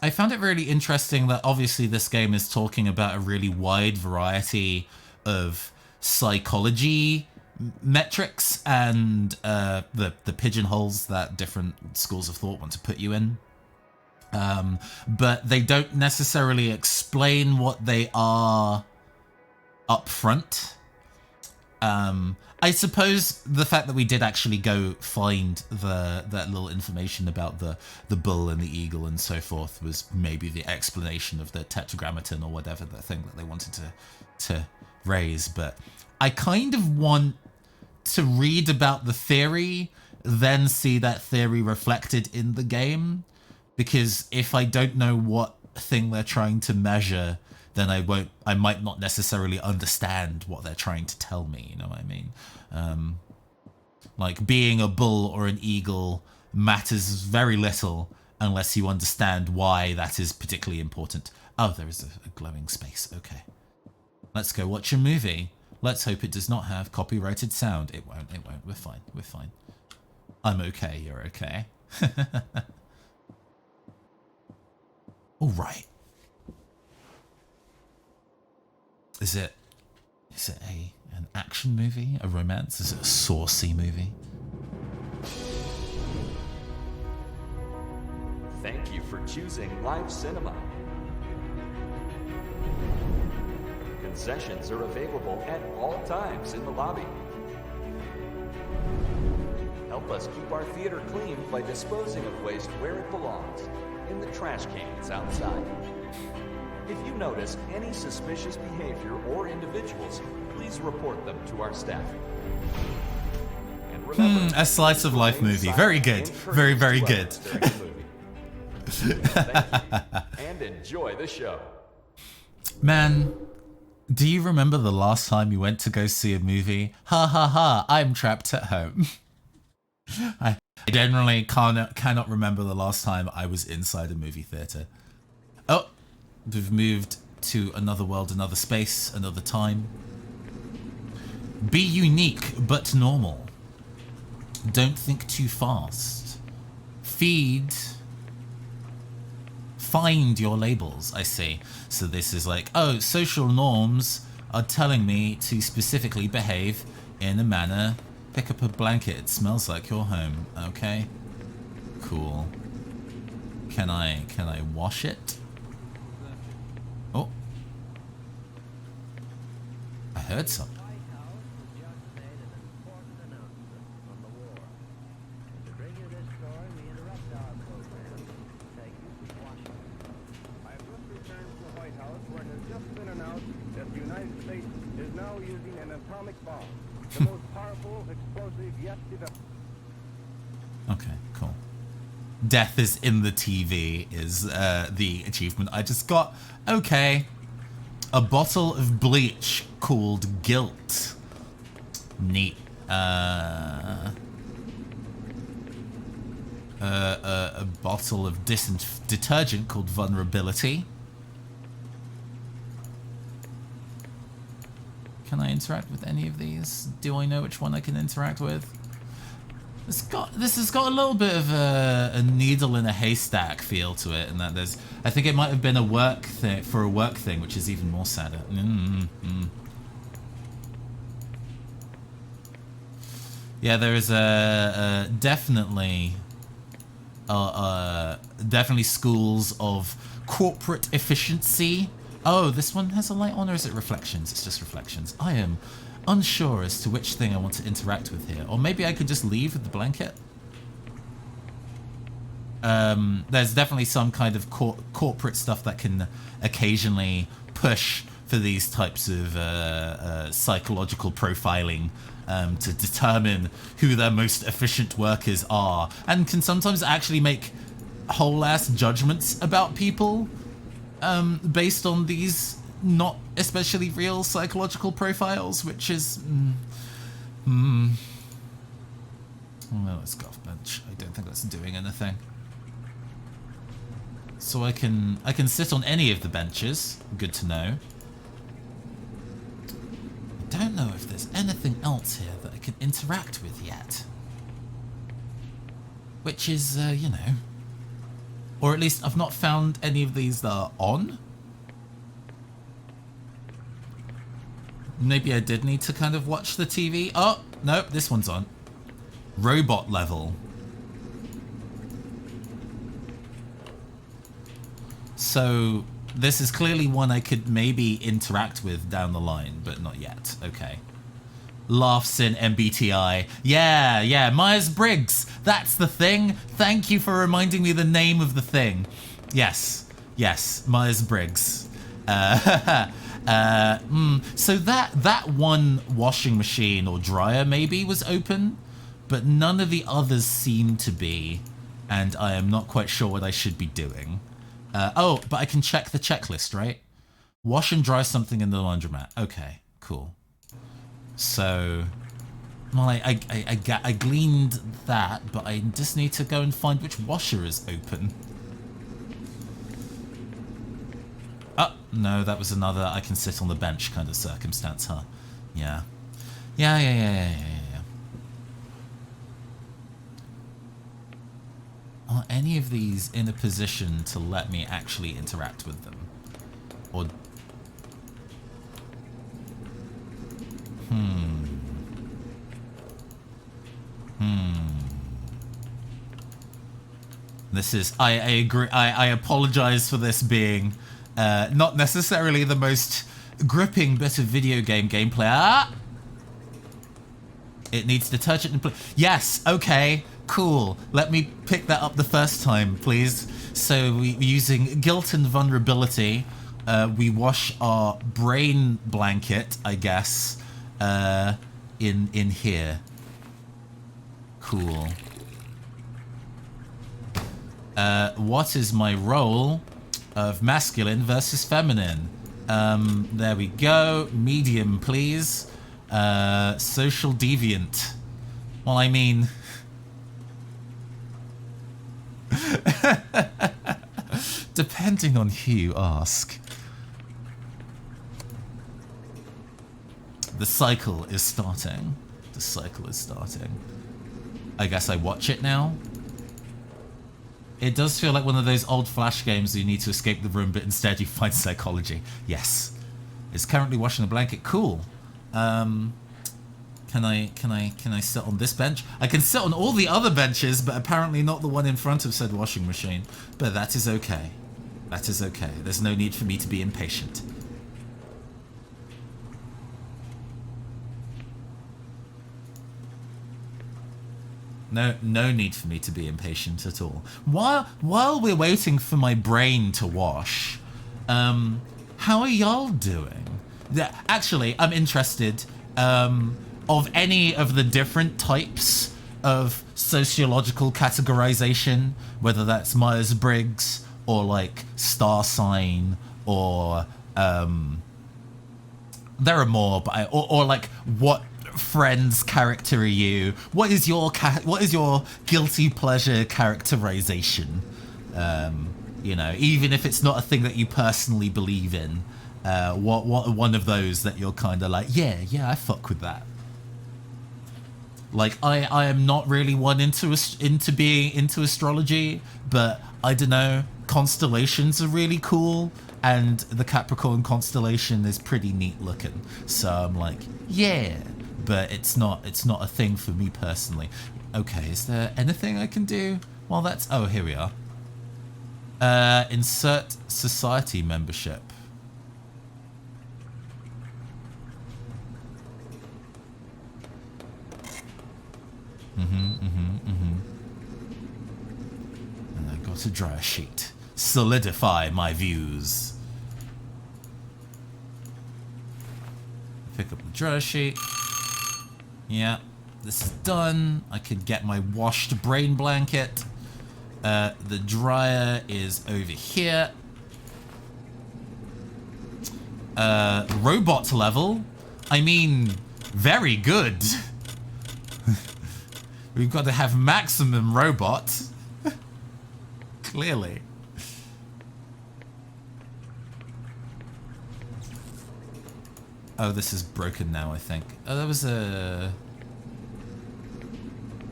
I found it really interesting that obviously this game is talking about a really wide variety of psychology metrics and the pigeonholes that different schools of thought want to put you in. But they don't necessarily explain what they are up front. I suppose the fact that we did actually go find that little information about the bull and the eagle and so forth was maybe the explanation of the tetragrammaton or whatever the thing that they wanted to raise. But I kind of want to read about the theory, then see that theory reflected in the game, because if I don't know what thing they're trying to measure, then I might not necessarily understand what they're trying to tell me, you know what I mean? Like being a bull or an eagle matters very little unless you understand why that is particularly important. Oh, there is a glowing space, okay. Let's go watch a movie. Let's hope it does not have copyrighted sound. It won't, we're fine. I'm okay, you're okay. All right. Is it an action movie? A romance? Is it a saucy movie? Thank you for choosing Live Cinema. Concessions are available at all times in the lobby. Help us keep our theater clean by disposing of waste where it belongs, in the trash cans outside. If you notice any suspicious behavior or individuals, please report them to our staff. And remember, A slice of life movie. Very good. Very, very good. And enjoy the show. Man, do you remember the last time you went to go see a movie? Ha ha ha, I'm trapped at home. I generally cannot remember the last time I was inside a movie theater. Oh, we've moved to another world, another space, another time. Be unique but normal. Don't think too fast. Find your labels, I see. So this is like, oh, social norms are telling me to specifically behave in a manner. Pick up a blanket, it smells like your home. Okay, cool. Can I wash it? Oh, I heard something. Okay, cool. Death is in the TV is the achievement I just got. Okay. A bottle of bleach called Guilt. Neat. A bottle of detergent called Vulnerability. Can I interact with any of these? Do I know which one I can interact with? This has got a little bit of a needle in a haystack feel to it, and that I think it might have been a work thing, which is even more sadder. Yeah, there is definitely schools of corporate efficiency. Oh, this one has a light on, or is it reflections? It's just reflections. I am unsure as to which thing I want to interact with here. Or maybe I could just leave with the blanket. There's definitely some kind of corporate stuff that can occasionally push for these types of psychological profiling to determine who their most efficient workers are, and can sometimes actually make whole-ass judgments about people based on these not especially real psychological profiles, which is well, let's go off bench. I don't think that's doing anything. So I can sit on any of the benches. Good to know. I don't know if there's anything else here that I can interact with yet, which is you know, Or at least I've not found any of these that are on. Maybe I did need to kind of watch the TV. Oh, no, this one's on. Robot level. So this is clearly one I could maybe interact with down the line, but not yet. Okay. Laughs in MBTI. Yeah, Myers-Briggs. That's the thing. Thank you for reminding me the name of the thing. Yes, Myers-Briggs. So that one washing machine or dryer maybe was open, but none of the others seem to be, and I am not quite sure what I should be doing. Oh, but I can check the checklist, right? Wash and dry something in the laundromat. Okay, cool. So, well, I gleaned that, but I just need to go and find which washer is open. Oh, no, that was another I can sit on the bench kind of circumstance, huh? Yeah. Yeah. Are any of these in a position to let me actually interact with them? Or... This is... I agree. I apologize for this being not necessarily the most gripping bit of video game gameplay. Ah! It needs detergent and... Yes, okay, cool. Let me pick that up the first time, please. So using guilt and vulnerability, we wash our brain blanket, I guess, in here. Cool. What is my role of masculine versus feminine? There we go. Medium, please. Social deviant. Well, I mean... depending on who you ask. The cycle is starting. The cycle is starting. I guess I watch it now. It does feel like one of those old Flash games where you need to escape the room, but instead you find psychology. Yes. It's currently washing a blanket. Cool. Can I sit on this bench? I can sit on all the other benches, but apparently not the one in front of said washing machine. But that is okay. That is okay. There's no need for me to be impatient. No need for me to be impatient at all. While we're waiting for my brain to wash, how are y'all doing? Yeah, actually, I'm interested of any of the different types of sociological categorization, whether that's Myers-Briggs or like star sign or there are more, but or like what Friends character are you? What is your guilty pleasure characterization? You know, even if it's not a thing that you personally believe in, what one of those that you're kind of like, yeah, I fuck with that. Like I am not really one into being into astrology, but I don't know, constellations are really cool, and the Capricorn constellation is pretty neat looking. So I'm like, yeah. But it's not a thing for me personally. Okay, is there anything I can do? Well, that's... Oh, here we are. Insert society membership. And I got a dryer sheet. Solidify my views. Pick up the dryer sheet. Yeah, this is done. I could get my washed brain blanket. The dryer is over here. Robot level. I mean, very good. We've got to have maximum robot. Clearly. Oh, this is broken now, I think. Oh, that was a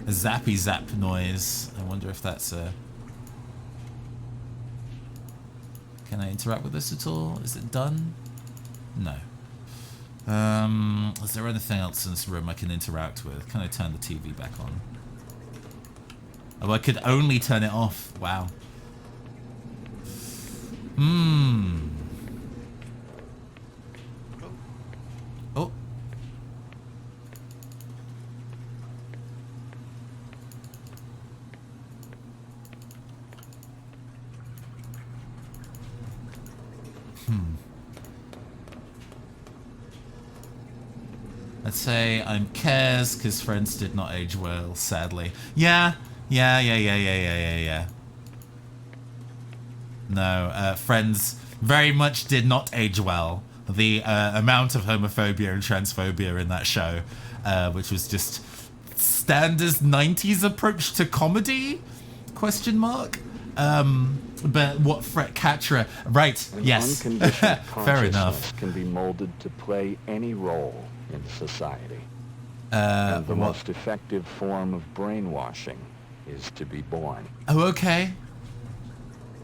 zappy zap noise. I wonder if that's a... Can I interact with this at all? Is it done? No. Is there anything else in this room I can interact with? Can I turn the TV back on? Oh, I could only turn it off. Wow. Oh. Let's say I'm Kez, because Friends did not age well, sadly. Yeah. No, Friends very much did not age well. The amount of homophobia and transphobia in that show, which was just standard 90s approach to comedy? Question mark? But what Fred Katra... Right, yes. Fair enough. Can be molded to play any role in society. And the most effective form of brainwashing is to be born. Oh, okay.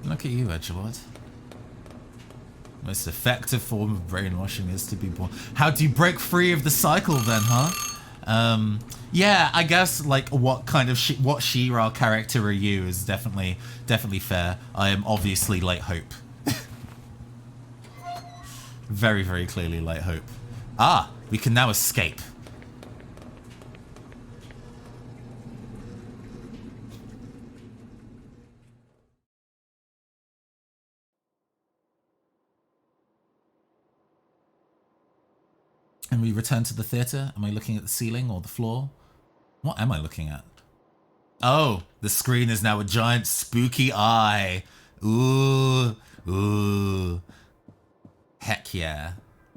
Look at you, Edgelord. Most effective form of brainwashing is to be born. How do you break free of the cycle then, huh? Yeah, I guess like what kind of what She-Ra character are you is definitely fair. I am obviously Light Hope. Very, very clearly Light Hope. Ah, we can now escape. And we return to the theater. Am I looking at the ceiling or the floor? What am I looking at? Oh, the screen is now a giant spooky eye. Ooh, ooh. Heck yeah.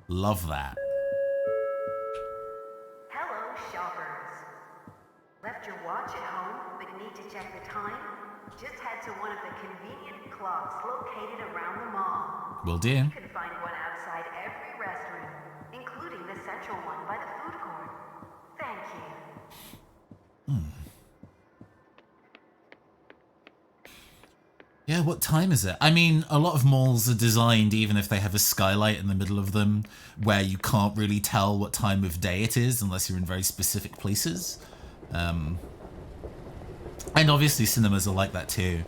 Love that. Hello, shoppers. Left your watch at home but need to check the time? Just head to one of the convenient clocks located around the mall. Will do. You can find one outside every restroom, including the central one by the food court. Thank you. Yeah, what time is it? I mean, a lot of malls are designed, even if they have a skylight in the middle of them, where you can't really tell what time of day it is unless you're in very specific places. And obviously cinemas are like that too.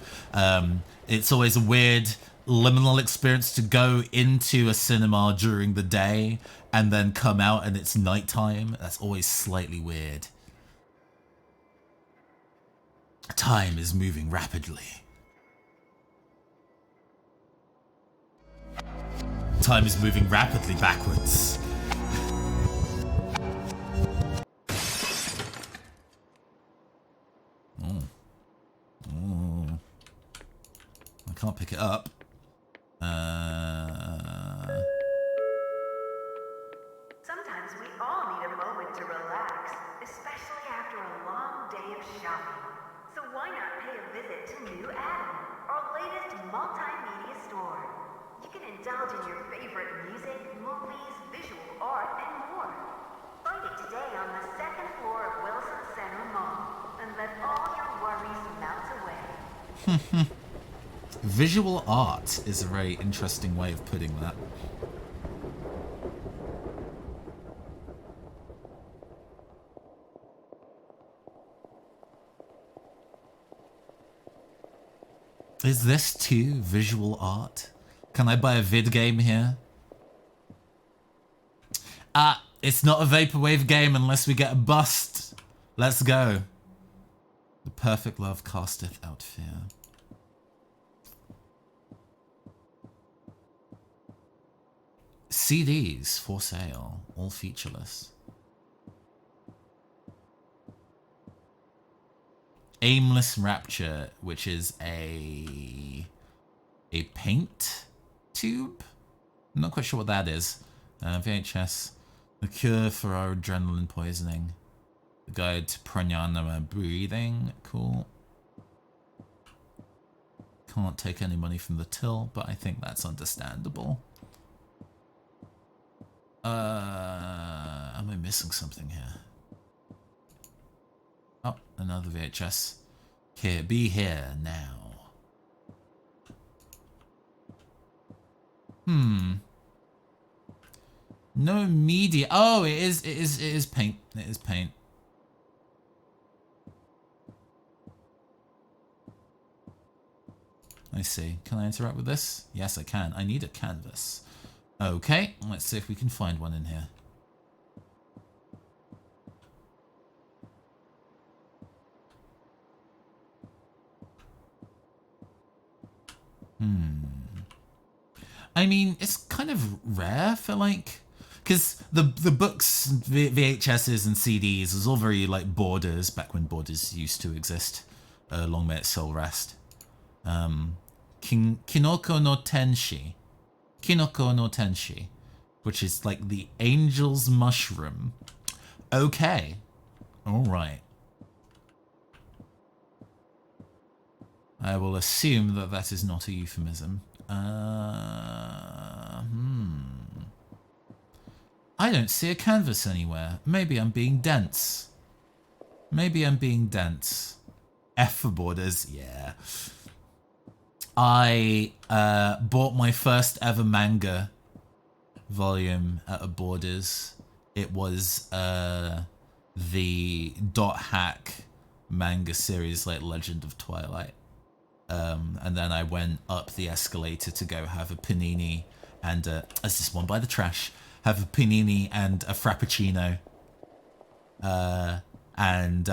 It's always a weird liminal experience to go into a cinema during the day and then come out and it's nighttime. That's always slightly weird. Time is moving rapidly. Time is moving rapidly backwards. Oh. I can't pick it up. Sometimes we all need a moment to relax, especially after a long day of shopping. So why not pay a visit to New Adam, our latest multimedia store? You can indulge in your favorite music, movies, visual art, and more. Find it today on the second floor of Wilson Center Mall, and let all your worries melt away. Visual art is a very interesting way of putting that. Is this too visual art? Can I buy a vid game here? It's not a vaporwave game unless we get a bust. Let's go. The perfect love casteth out fear. CDs for sale, all featureless. Aimless Rapture, which is a paint tube? I'm not quite sure what that is. VHS. The cure for our adrenaline poisoning. The guide to pranayama breathing. Cool. Can't take any money from the till, but I think that's understandable. Am I missing something here? Oh, another VHS. Here, be here now. No media. Oh, it is paint. It is paint. I see. Can I interact with this? Yes, I can. I need a canvas. Okay, let's see if we can find one in here. I mean, it's kind of rare for like, because the books, VHSs and CDs was all very like Borders, back when Borders used to exist. Long may its soul rest. Kinoko no Tenshi. Kinoko no Tenshi. Which is like the angel's mushroom. Okay. Alright. I will assume that that is not a euphemism. I don't see a canvas anywhere. Maybe I'm being dense. Maybe I'm being dense. F for Borders, yeah. I bought my first ever manga volume at a Borders. It was the Dot Hack manga series, like Legend of Twilight. And then I went up the escalator to go have a panini and as this one by the trash, have a panini and a frappuccino, and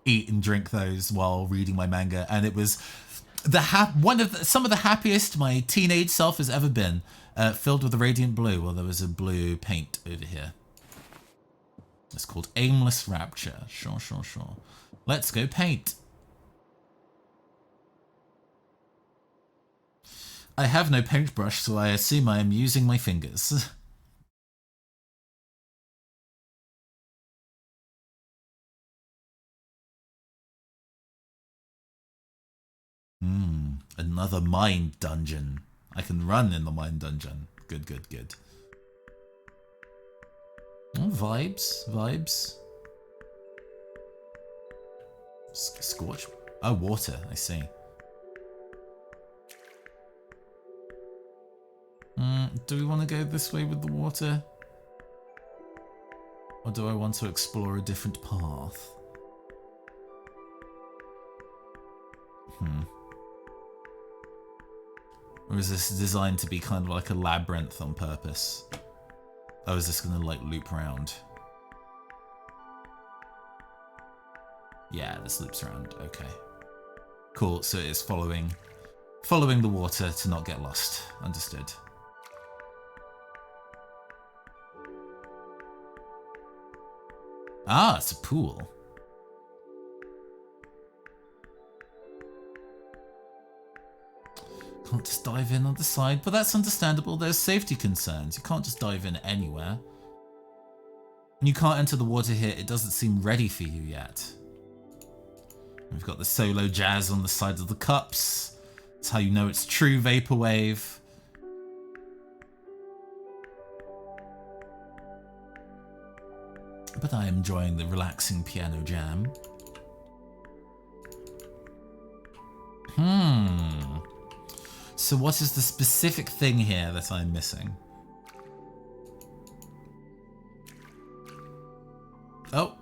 eat and drink those while reading my manga, and it was some of the happiest my teenage self has ever been, filled with a radiant blue. Well, there was a blue paint over here. It's called Aimless Rapture. Sure. Let's go paint. I have no paintbrush, so I assume I am using my fingers. Another mind dungeon. I can run in the mind dungeon. Good. Oh, vibes. Scorch. Oh, water, I see. Do we want to go this way with the water? Or do I want to explore a different path? Or is this designed to be kind of like a labyrinth on purpose? Oh, is this going to like loop around? Yeah, this loops around. Okay. Cool, so it's following the water to not get lost. Understood. Ah, it's a pool. Can't just dive in on the side, but that's understandable. There's safety concerns. You can't just dive in anywhere. And you can't enter the water here. It doesn't seem ready for you yet. We've got the solo jazz on the sides of the cups. That's how you know it's true vaporwave. But I am enjoying the relaxing piano jam. So what is the specific thing here that I'm missing? Oh,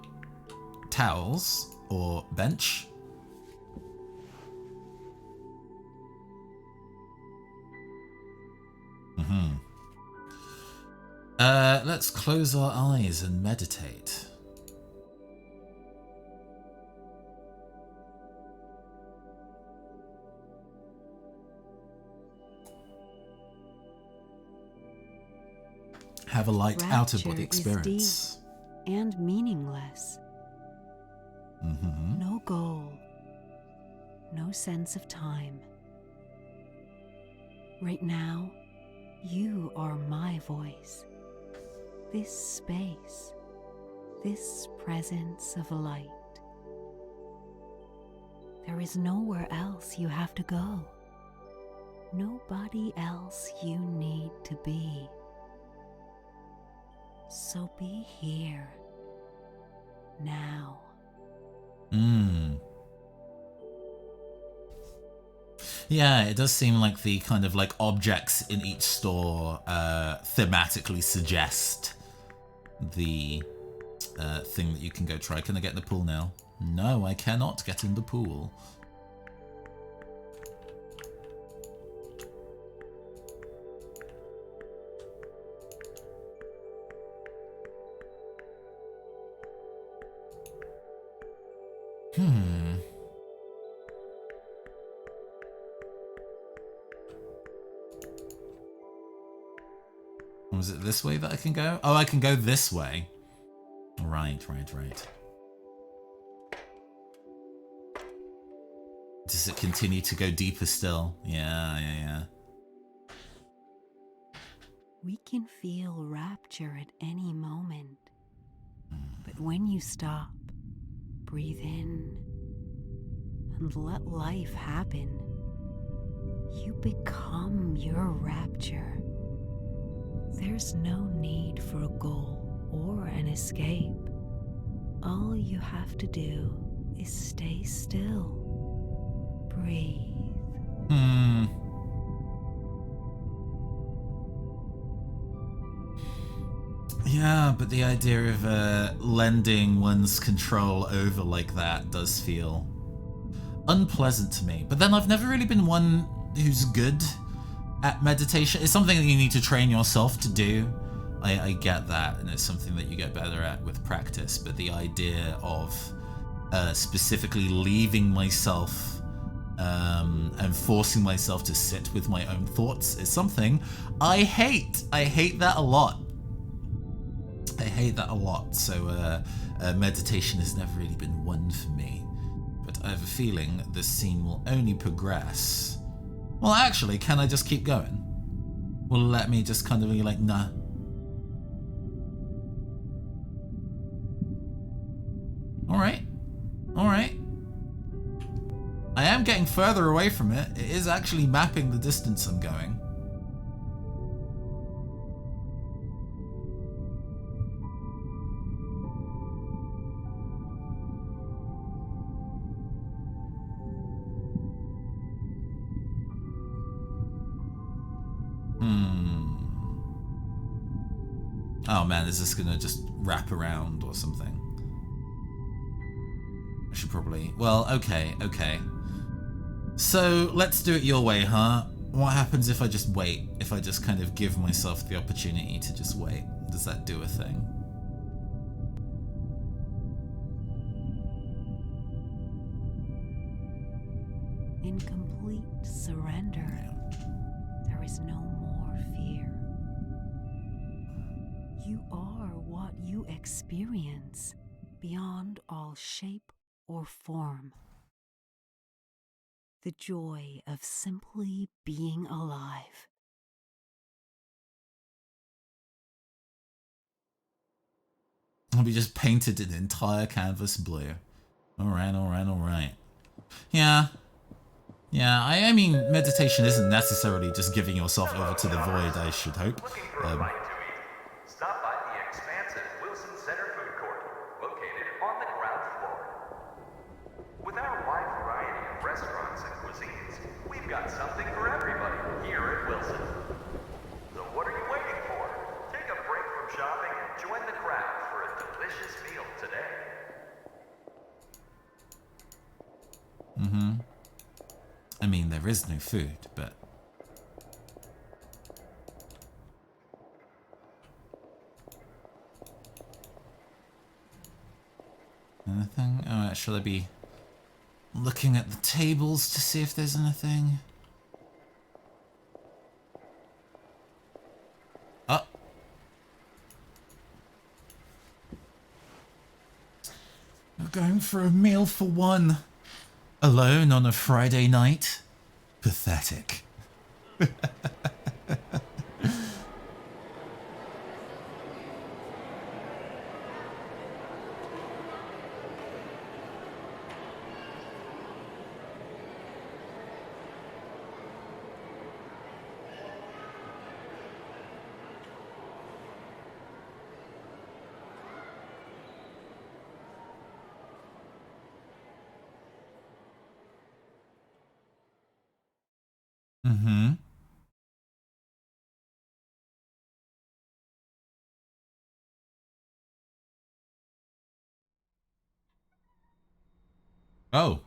towels or bench. Let's close our eyes and meditate. Have a light out-of-body experience. Is deep and meaningless. No goal. No sense of time. Right now, you are my voice. This space. This presence of light. There is nowhere else you have to go. Nobody else you need to be. So be here, now. Yeah, it does seem like the kind of like objects in each store thematically suggest the thing that you can go try. Can I get in the pool now? No, I cannot get in the pool. Was it this way that I can go? Oh, I can go this way. Right. Does it continue to go deeper still? Yeah. We can feel rapture at any moment. But when you stop, breathe in, and let life happen, you become your rapture. There's no need for a goal or an escape. All you have to do is stay still. Breathe. Yeah, but the idea of lending one's control over like that does feel unpleasant to me. But then I've never really been one who's good at meditation. It's something that you need to train yourself to do. I get that, and it's something that you get better at with practice. But the idea of specifically leaving myself and forcing myself to sit with my own thoughts is something I hate. I hate that a lot. So meditation has never really been one for me. But I have a feeling this scene will only progress. Well, actually, can I just keep going? Will it let me just kind of be like, nah. Alright. I am getting further away from it. It is actually mapping the distance I'm going. Oh man, is this gonna just wrap around or something? I should probably... Well, okay. So, let's do it your way, huh? What happens if I just wait? If I just kind of give myself the opportunity to just wait? Does that do a thing? In complete surrender, there is no more fear. You are what you experience, beyond all shape or form. The joy of simply being alive. We just painted an entire canvas blue. Alright. Yeah, I mean, meditation isn't necessarily just giving yourself over to the void, I should hope. Looking for a bite to eat? Stop by the expansive Wilson Center Food Court, located on the ground floor. With our wide variety of restaurants and cuisines, we've got something for everybody here at Wilson. So what are you waiting for? Take a break from shopping and join the crowd for a delicious meal today. I mean, there is no food, but... Anything? Alright, shall I be looking at the tables to see if there's anything? Oh! We're going for a meal for one. Alone on a Friday night? Pathetic. Mm-hmm. Oh.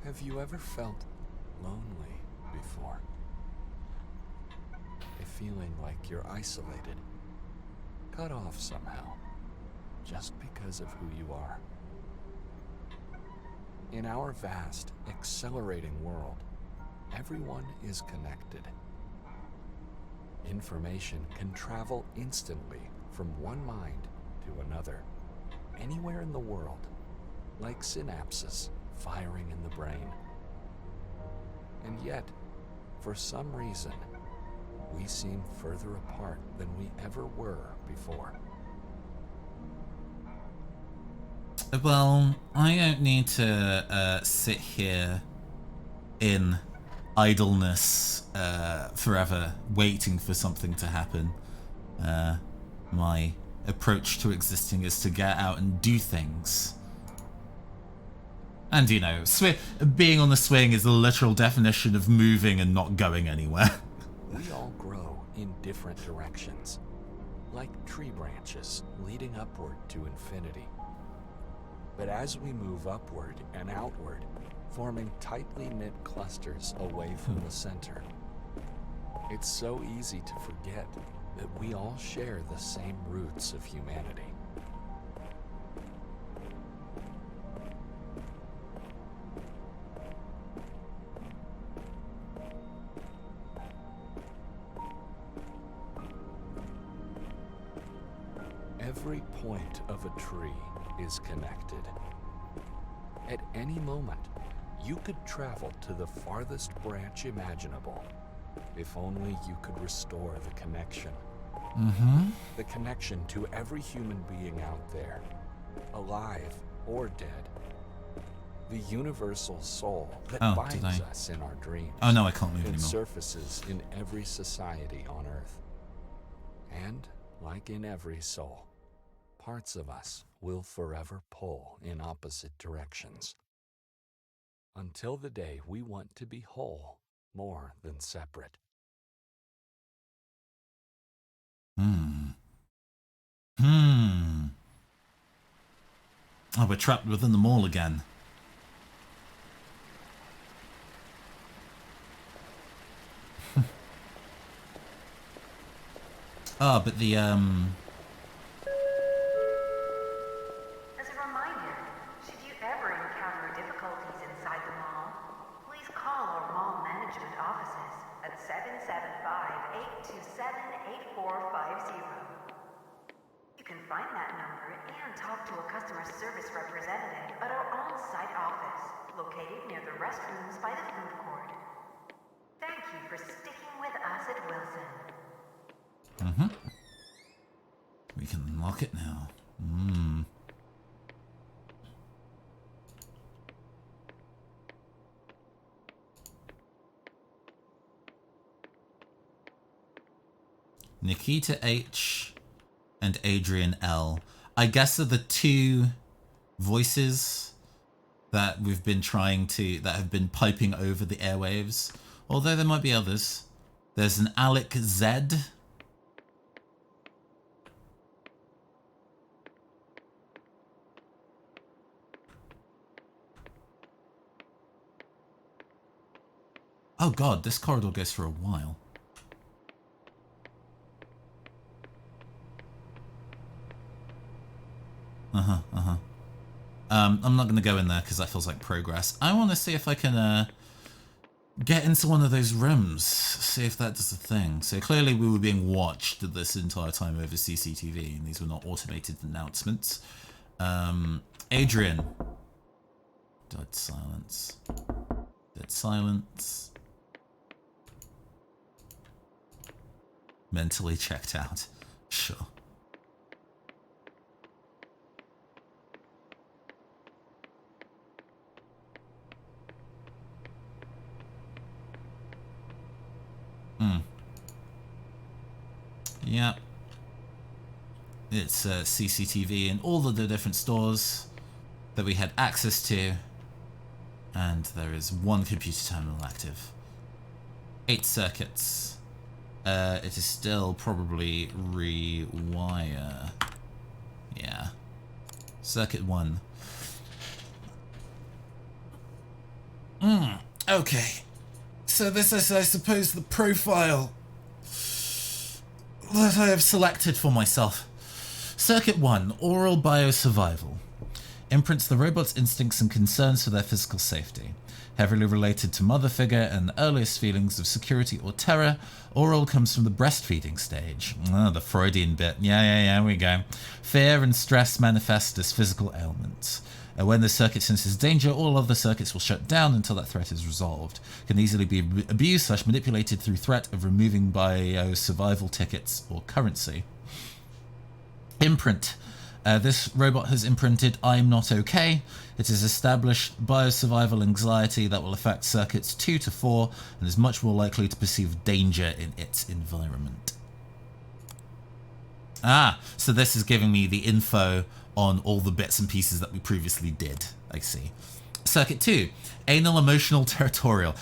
Have you ever felt lonely before? A feeling like you're isolated, cut off somehow, just because of who you are. In our vast, accelerating world, everyone is connected. Information can travel instantly from one mind to another, anywhere in the world, like synapses firing in the brain. And yet, for some reason, we seem further apart than we ever were before. Well, I don't need to sit here in idleness forever, waiting for something to happen. My approach to existing is to get out and do things. And, you know, being on the swing is the literal definition of moving and not going anywhere. We all grow in different directions, like tree branches leading upward to infinity. But as we move upward and outward, forming tightly knit clusters away from the center, it's so easy to forget that we all share the same roots of humanity. Every point of a tree is connected. At any moment, you could travel to the farthest branch imaginable, if only you could restore the connection. Mm-hmm. The connection to every human being out there, alive or dead. The universal soul that binds us in our dreams. Oh no, I can't move and anymore. Surfaces in every society on Earth. And, like in every soul, parts of us will forever pull in opposite directions. Until the day we want to be whole more than separate. Oh, we're trapped within the mall again. Oh, but the, As a reminder, should you ever encounter difficulties inside the mall, please call our mall management offices at 775-827-8450. You can find that number and talk to a customer service representative at our on-site office, located near the restrooms by the food court. Thank you for sticking with us at Wilson. We can unlock it now. Nikita H and Adrian L. I guess are the two voices that we've been that have been piping over the airwaves. Although there might be others. There's an Alec Z. Oh god, this corridor goes for a while. I'm not going to go in there because that feels like progress. I want to see if I can get into one of those rooms, see if that does a thing. So clearly we were being watched this entire time over CCTV, and these were not automated announcements. Adrian. Dead silence. Dead silence. Mentally checked out. Sure. Yeah. It's CCTV in all of the different stores. that we had access to, and there is one computer terminal active. 8 circuits. It is still probably rewire. Yeah. Circuit 1. Okay. So this is, I suppose, the profile that I have selected for myself. Circuit 1, Oral Biosurvival. Imprints the robot's instincts and concerns for their physical safety. Heavily related to mother figure and the earliest feelings of security or terror, Oral comes from the breastfeeding stage. The Freudian bit. Yeah, we go. Fear and stress manifest as physical ailments. When the circuit senses danger, all other circuits will shut down until that threat is resolved. Can easily be abused / manipulated through threat of removing biosurvival tickets or currency. Imprint. This robot has imprinted I'm not okay. It has established biosurvival anxiety that will affect circuits 2 to 4 and is much more likely to perceive danger in its environment. So this is giving me the info on all the bits and pieces that we previously did. I see. Circuit 2, Anal Emotional Territorial.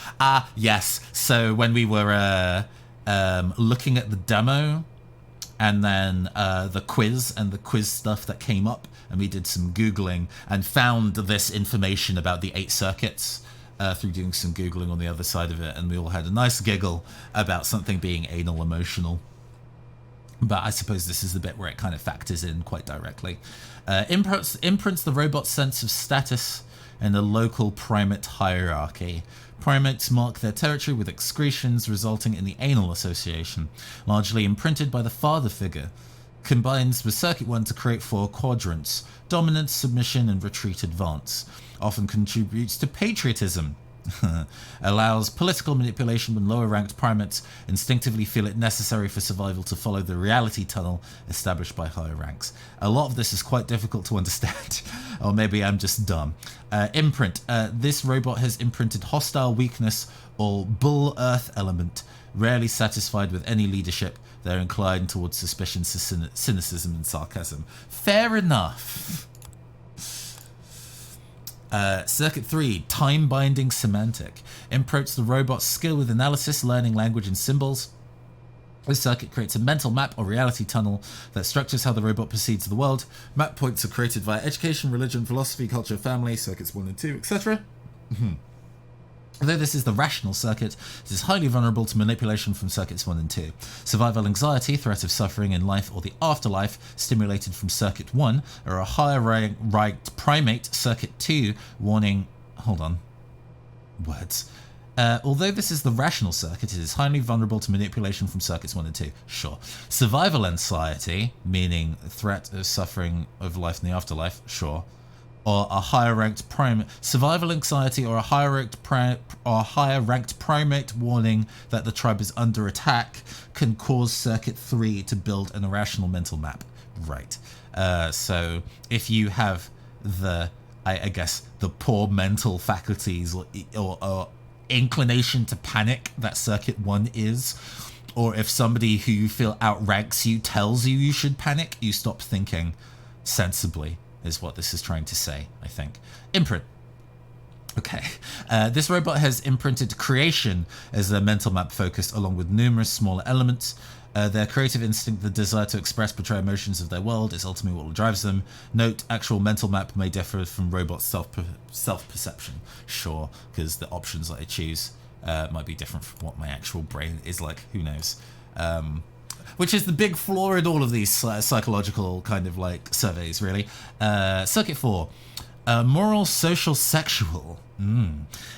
Yes. So when we were looking at the demo, and then the quiz and the quiz stuff that came up, and we did some Googling and found this information about the 8 circuits through doing some Googling on the other side of it, and we all had a nice giggle about something being anal emotional. But I suppose this is the bit where it kind of factors in quite directly. Imprints the robot's sense of status in the local primate hierarchy. Primates mark their territory with excretions resulting in the anal association, largely imprinted by the father figure. Combines with Circuit 1 to create 4 quadrants: dominance, submission, and retreat advance. Often contributes to patriotism. Allows political manipulation when lower-ranked primates instinctively feel it necessary for survival to follow the reality tunnel established by higher ranks. A lot of this is quite difficult to understand, or maybe I'm just dumb. Imprint. This robot has imprinted hostile weakness or bull earth element. Rarely satisfied with any leadership, they're inclined towards suspicion, cynicism, and sarcasm. Fair enough. Circuit 3, Time-Binding Semantic. Imprints the robot's skill with analysis, learning language and symbols. This circuit creates a mental map or reality tunnel that structures how the robot perceives the world. Map points are created via education, religion, philosophy, culture, family, circuits 1 and 2, etc. Although this is the rational circuit, it is highly vulnerable to manipulation from circuits 1 and 2. Survival anxiety, threat of suffering in life or the afterlife, stimulated from circuit 1, or a higher ranked primate, circuit 2, warning... Hold on. Words. Although this is the rational circuit, it is highly vulnerable to manipulation from circuits 1 and 2. Sure. Survival anxiety, meaning threat of suffering of life in the afterlife. Sure. Or a higher ranked primate, survival anxiety, or a higher ranked primate warning that the tribe is under attack can cause Circuit 3 to build an irrational mental map. Right. So if you have the, I guess, the poor mental faculties or inclination to panic that Circuit 1 is, or if somebody who you feel outranks you tells you you should panic, you stop thinking sensibly. Is what this is trying to say, I think. Imprint. Okay. This robot has imprinted creation as their mental map focus, along with numerous smaller elements. Their creative instinct, the desire to express, portray emotions of their world, is ultimately what drives them. Note, actual mental map may differ from robot self-perception. Sure, because the options that I choose might be different from what my actual brain is like. Who knows? Which is the big flaw in all of these psychological kind of like surveys, really. Circuit 4, moral, social, sexual.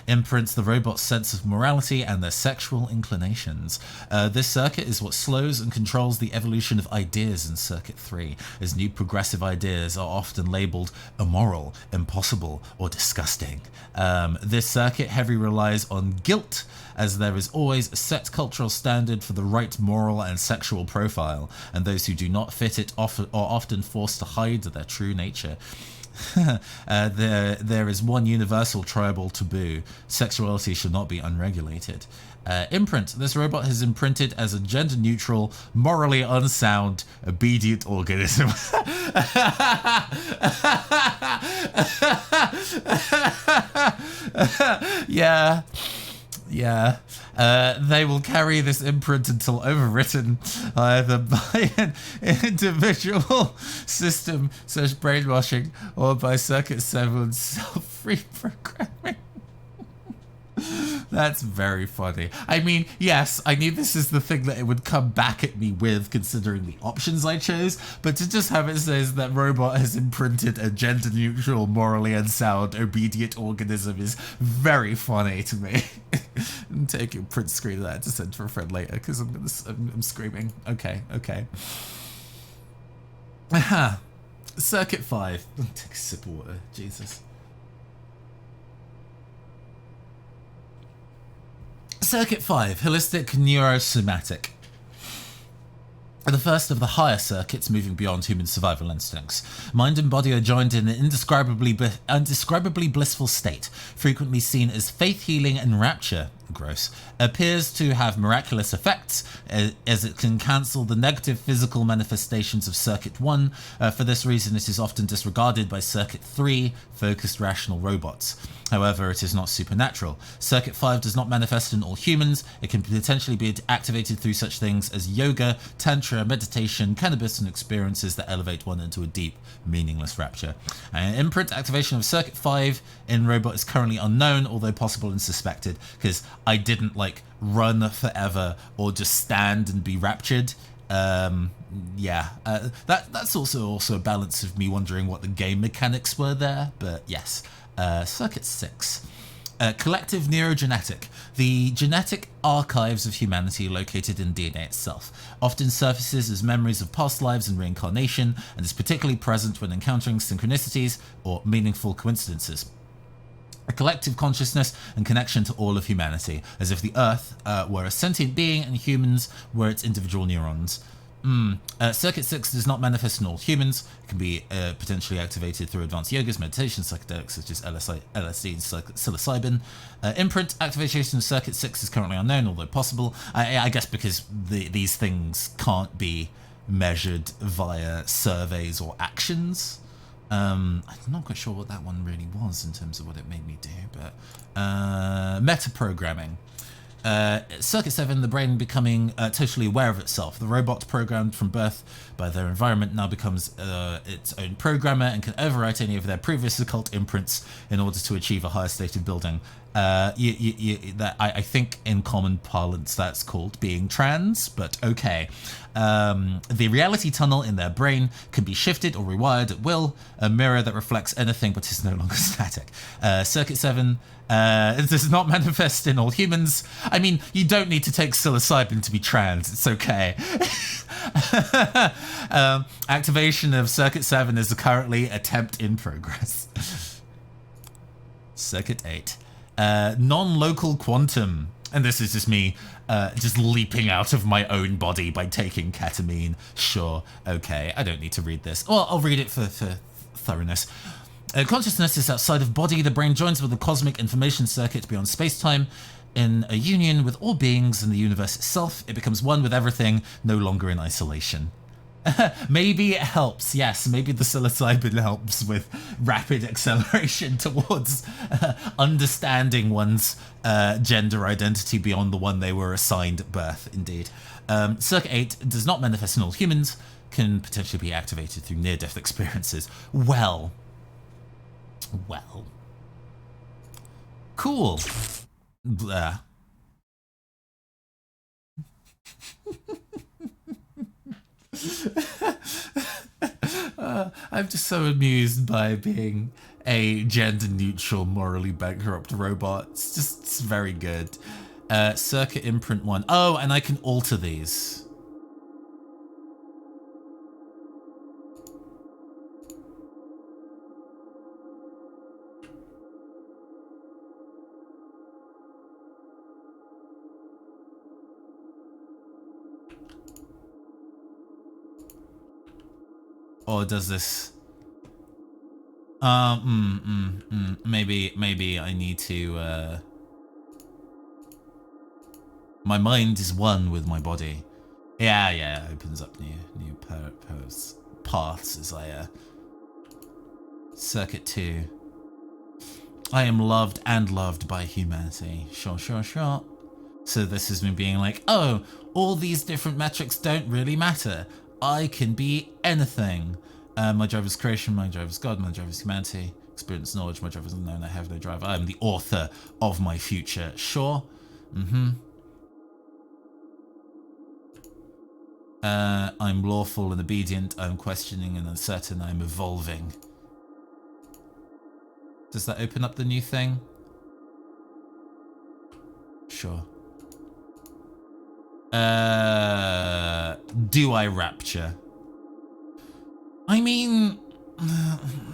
Imprints the robot's sense of morality and their sexual inclinations. This circuit is what slows and controls the evolution of ideas in Circuit 3, as new progressive ideas are often labelled immoral, impossible, or disgusting. This circuit heavily relies on guilt, as there is always a set cultural standard for the right moral and sexual profile, and those who do not fit it are often forced to hide their true nature. There is one universal tribal taboo. Sexuality should not be unregulated. Imprint. This robot is imprinted as a gender-neutral, morally unsound, obedient organism. Yeah. Yeah. They will carry this imprint until overwritten either by an individual system such brainwashing or by Circuit 7 self-reprogramming. That's very funny. I mean, yes, I knew this is the thing that it would come back at me with, considering the options I chose, but to just have it says that robot has imprinted a gender-neutral, morally unsound, obedient organism is very funny to me. I'm taking a print screen of that to send to a friend later, because I'm screaming. Okay. Aha. Circuit 5. Take a sip of water. Jesus. Circuit 5, Holistic Neurosomatic. The first of the higher circuits moving beyond human survival instincts. Mind and body are joined in an indescribably blissful state, frequently seen as faith healing and rapture. Gross. Appears to have miraculous effects, as it can cancel the negative physical manifestations of Circuit 1. For this reason, it is often disregarded by Circuit 3, focused rational robots. However, it is not supernatural. Circuit 5 does not manifest in all humans. It can potentially be activated through such things as yoga, tantra, meditation, cannabis, and experiences that elevate one into a deep, meaningless rapture. Imprint activation of Circuit 5 in robot is currently unknown, although possible and suspected, because I didn't run forever or just stand and be raptured. That's also a balance of me wondering what the game mechanics were there, but yes. Circuit 6. Collective neurogenetic. The genetic archives of humanity located in DNA itself. Often surfaces as memories of past lives and reincarnation, and is particularly present when encountering synchronicities or meaningful coincidences. A collective consciousness and connection to all of humanity, as if the Earth were a sentient being and humans were its individual neurons. Circuit 6 does not manifest in all humans. It can be potentially activated through advanced yogas, meditation, psychedelics such as LSD and psilocybin. Imprint activation of Circuit 6 is currently unknown, although possible. I guess because these things can't be measured via surveys or actions. I'm not quite sure what that one really was in terms of what it made me do, but metaprogramming. Circuit 7, the brain becoming totally aware of itself. The robot, programmed from birth by their environment, now becomes its own programmer and can overwrite any of their previous occult imprints in order to achieve a higher state of building. I think in common parlance that's called being trans, but okay. The reality tunnel in their brain can be shifted or rewired at will, a mirror that reflects anything but is no longer static. Circuit 7 does not manifest in all humans. I mean, you don't need to take psilocybin to be trans, it's okay. Activation of Circuit 7 is currently attempt in progress. Circuit 8. Non-local quantum. And this is just me just leaping out of my own body by taking ketamine. Sure, okay, I don't need to read this. Well, I'll read it for thoroughness. Consciousness is outside of body. The brain joins with the cosmic information circuit beyond space-time. In a union with all beings in the universe itself, it becomes one with everything, no longer in isolation. Maybe it helps, yes, maybe the psilocybin helps with rapid acceleration towards understanding one's gender identity beyond the one they were assigned at birth, indeed. Circuit 8 does not manifest in all humans, can potentially be activated through near-death experiences. Well. Cool. Blah. I'm just so amused by being a gender-neutral, morally bankrupt robot. It's very good. Circuit Imprint 1. Oh, and I can alter these. Or does this... Maybe I need to, my mind is one with my body. Yeah, it opens up new paths as I, Circuit 2. I am loved and loved by humanity. Sure. So this is me being like, oh, all these different metrics don't really matter. I can be anything. My driver's creation, my driver's God, my driver's humanity, experience, knowledge, my driver's unknown, I have no driver. I am the author of my future. Sure. I'm lawful and obedient, I'm questioning and uncertain, I'm evolving. Does that open up the new thing? Sure. Do I rapture? I mean,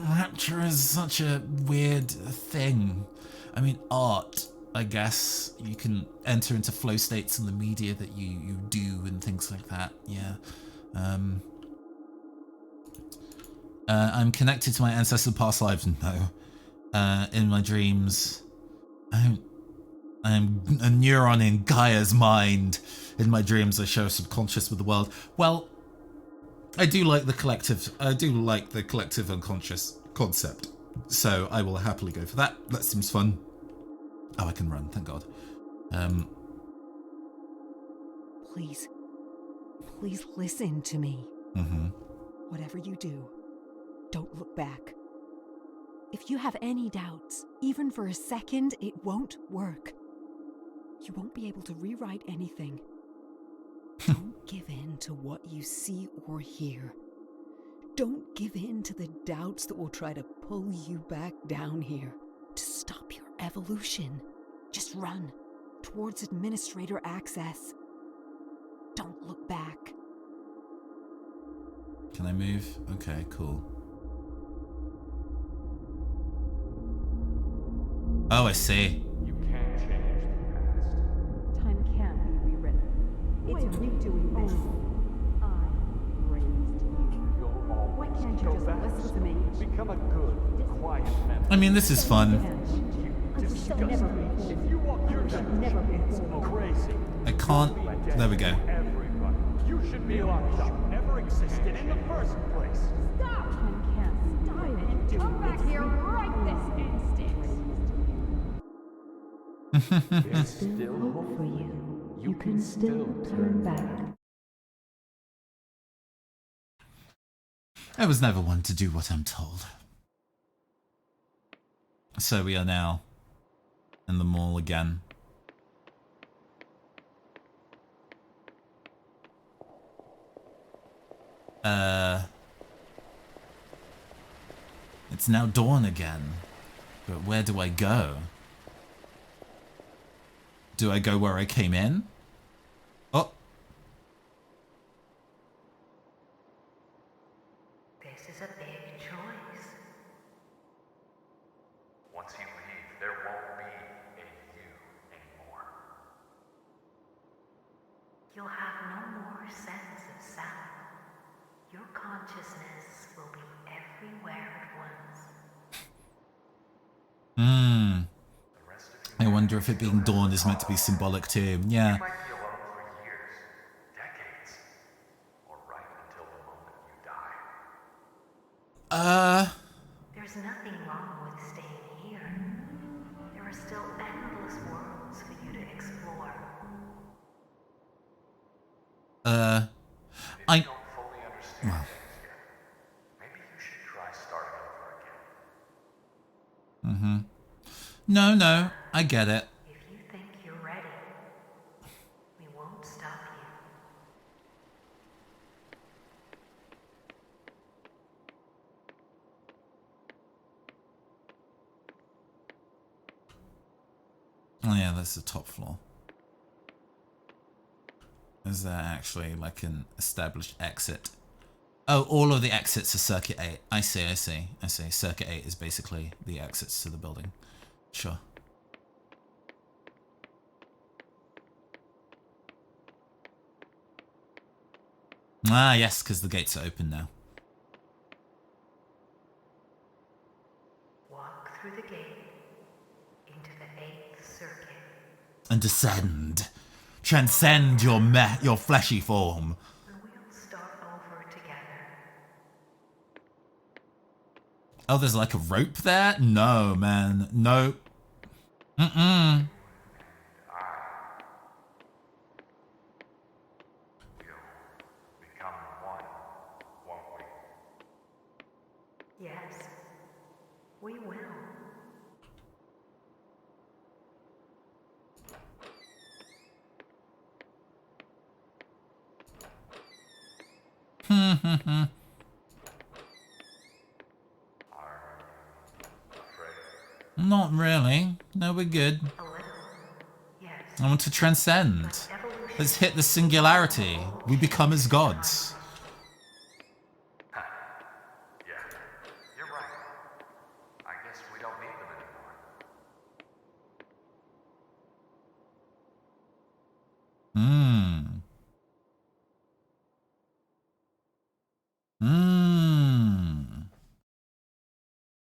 rapture is such a weird thing. I mean, art, I guess. You can enter into flow states in the media that you do and things like that, yeah. I'm connected to my ancestors' past lives, no. In my dreams, I'm a neuron in Gaia's mind. In my dreams, I share subconscious with the world. Well, I do like the collective unconscious concept. So I will happily go for that. That seems fun. Oh, I can run, thank God. Please listen to me. Whatever you do, don't look back. If you have any doubts, even for a second, it won't work. You won't be able to rewrite anything. Don't give in to what you see or hear. Don't give in to the doubts that will try to pull you back down here, to stop your evolution. Just run towards administrator access. Don't look back. Can I move? Okay, cool. Oh, I see. You can't change the past. Time can't be rewritten. It's redoing this. I raised you. You'll always Why can't you go just back listen to me? Become a good, quiet member. I mean, this is fun. You disgust me. If you walk your it's crazy. I can't. There we go. Everybody. You should be locked up. Never existed in the first place. Stop! Time can't stop it. Come back here right this instant. There's still hope for you. You can still turn back. I was never one to do what I'm told. So we are now in the mall again. It's now dawn again. But where do I go? Do I go where I came in? Oh. This is a big choice. Once you leave, there won't be a you anymore. You'll have no more sense of sound. Your consciousness will be everywhere at once. I wonder if it being dawn is meant to be symbolic too. Yeah. You might be alone for years, decades, or right until the moment you die. There's nothing wrong with staying here. There are still endless worlds for you to explore. If you don't fully understand things yet, maybe you should try starting over again. No, I get it. If you think you're ready, we won't stop you. Oh yeah, that's the top floor. Is there actually like an established exit? Oh, all of the exits are Circuit 8. I see. Circuit 8 is basically the exits to the building. Sure. Ah, yes, because the gates are open now. through the gate into the 8th circuit. And descend. Transcend your fleshy form. We'll start over together. Oh, there's like a rope there? No, man. No. Mm-mm. Become one, won't we? Yes, we will. Not really. No, we're good. A little. Yes. I want to transcend. Let's hit the singularity. We become as gods. Yeah, you're right. I guess we don't need them anymore.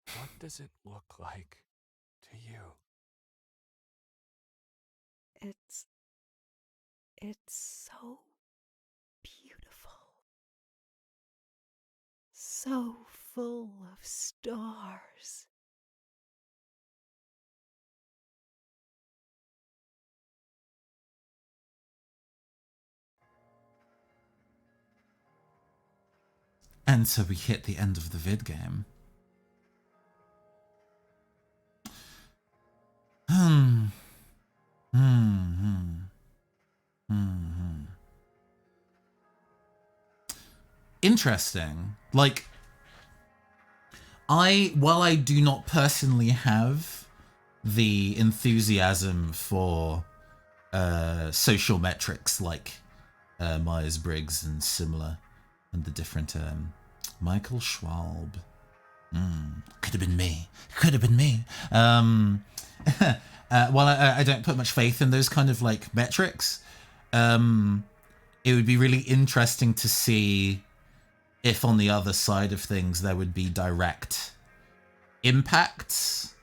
What does it look like to you? It's so beautiful. So full of stars. And so we hit the end of the vid game. Interesting. Like, while I do not personally have the enthusiasm for social metrics like Myers-Briggs and similar, and the different Michael Schwab. Could have been me. Could have been me. While I don't put much faith in those kind of like metrics, it would be really interesting to see if on the other side of things there would be direct impacts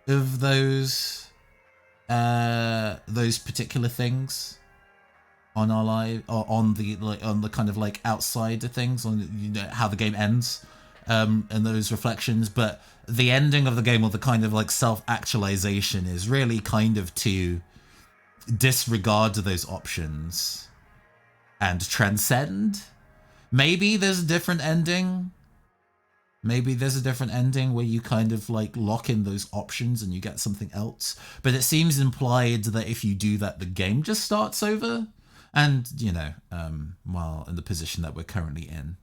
of those particular things on our life, or on the kind of like outside of things, on, you know, how the game ends, and those reflections. But the ending of the game, or the kind of like self-actualization, is really kind of to disregard those options and transcend. Maybe there's a different ending. Maybe there's a different ending where you kind of like lock in those options and you get something else. But it seems implied that if you do that, the game just starts over. And, you know, while in the position that we're currently in,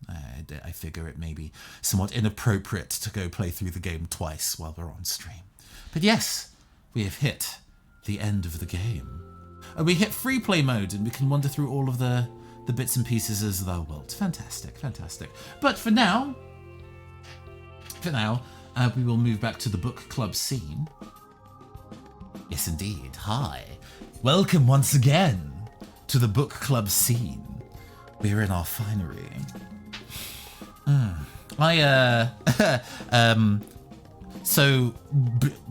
I figure it may be somewhat inappropriate to go play through the game twice while we're on stream. But yes, we have hit the end of the game. We hit free play mode and we can wander through all of the bits and pieces as thou wilt. Fantastic, fantastic. But for now, we will move back to the book club scene. Yes, indeed. Hi. Welcome once again to the book club scene. We're in our finery. So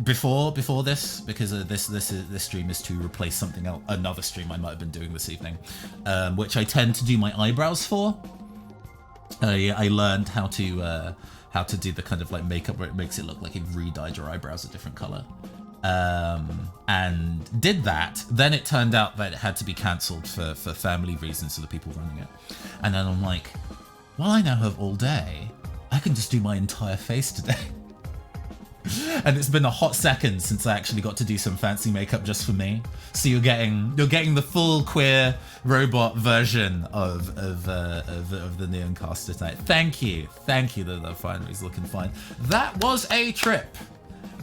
before this, because this stream is to replace something else, another stream I might have been doing this evening, which I tend to do my eyebrows for. I learned how to do the kind of like makeup where it makes it look like you've re-dyed your eyebrows a different color, and did that. Then it turned out that it had to be cancelled for family reasons, so the people running it. And then I'm like, well, I now have all day. I can just do my entire face today. And it's been a hot second since I actually got to do some fancy makeup just for me. So you're getting the full queer robot version of the Neon Caster tonight. Thank you. The finery's looking fine. That was a trip.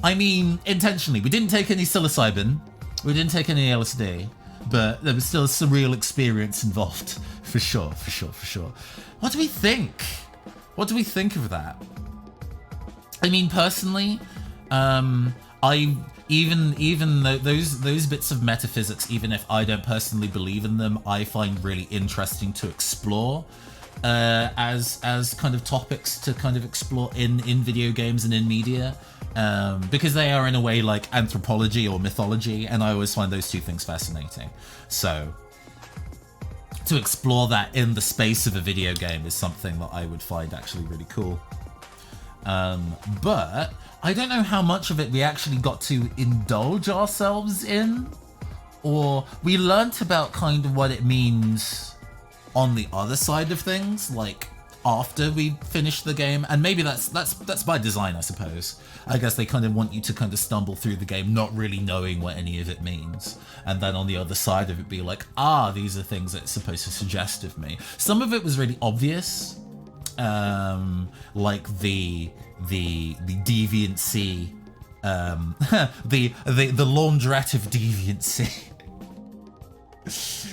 I mean, intentionally. We didn't take any psilocybin. We didn't take any LSD. But there was still a surreal experience involved. For sure. What do we think? What do we think of that? I mean, personally, I even though those bits of metaphysics, even if I don't personally believe in them, I find really interesting to explore. as kind of topics to kind of explore in video games and in media, because they are in a way like anthropology or mythology, and I always find those two things fascinating. So to explore that in the space of a video game is something that I would find actually really cool. But I don't know how much of it we actually got to indulge ourselves in, or we learnt about kind of what it means on the other side of things, like after we finished the game. And maybe that's by design, I suppose. I guess they kind of want you to kind of stumble through the game not really knowing what any of it means, and then on the other side of it be like, these are things that it's supposed to suggest of me. Some of it was really obvious, like the deviancy, the laundrette of deviancy,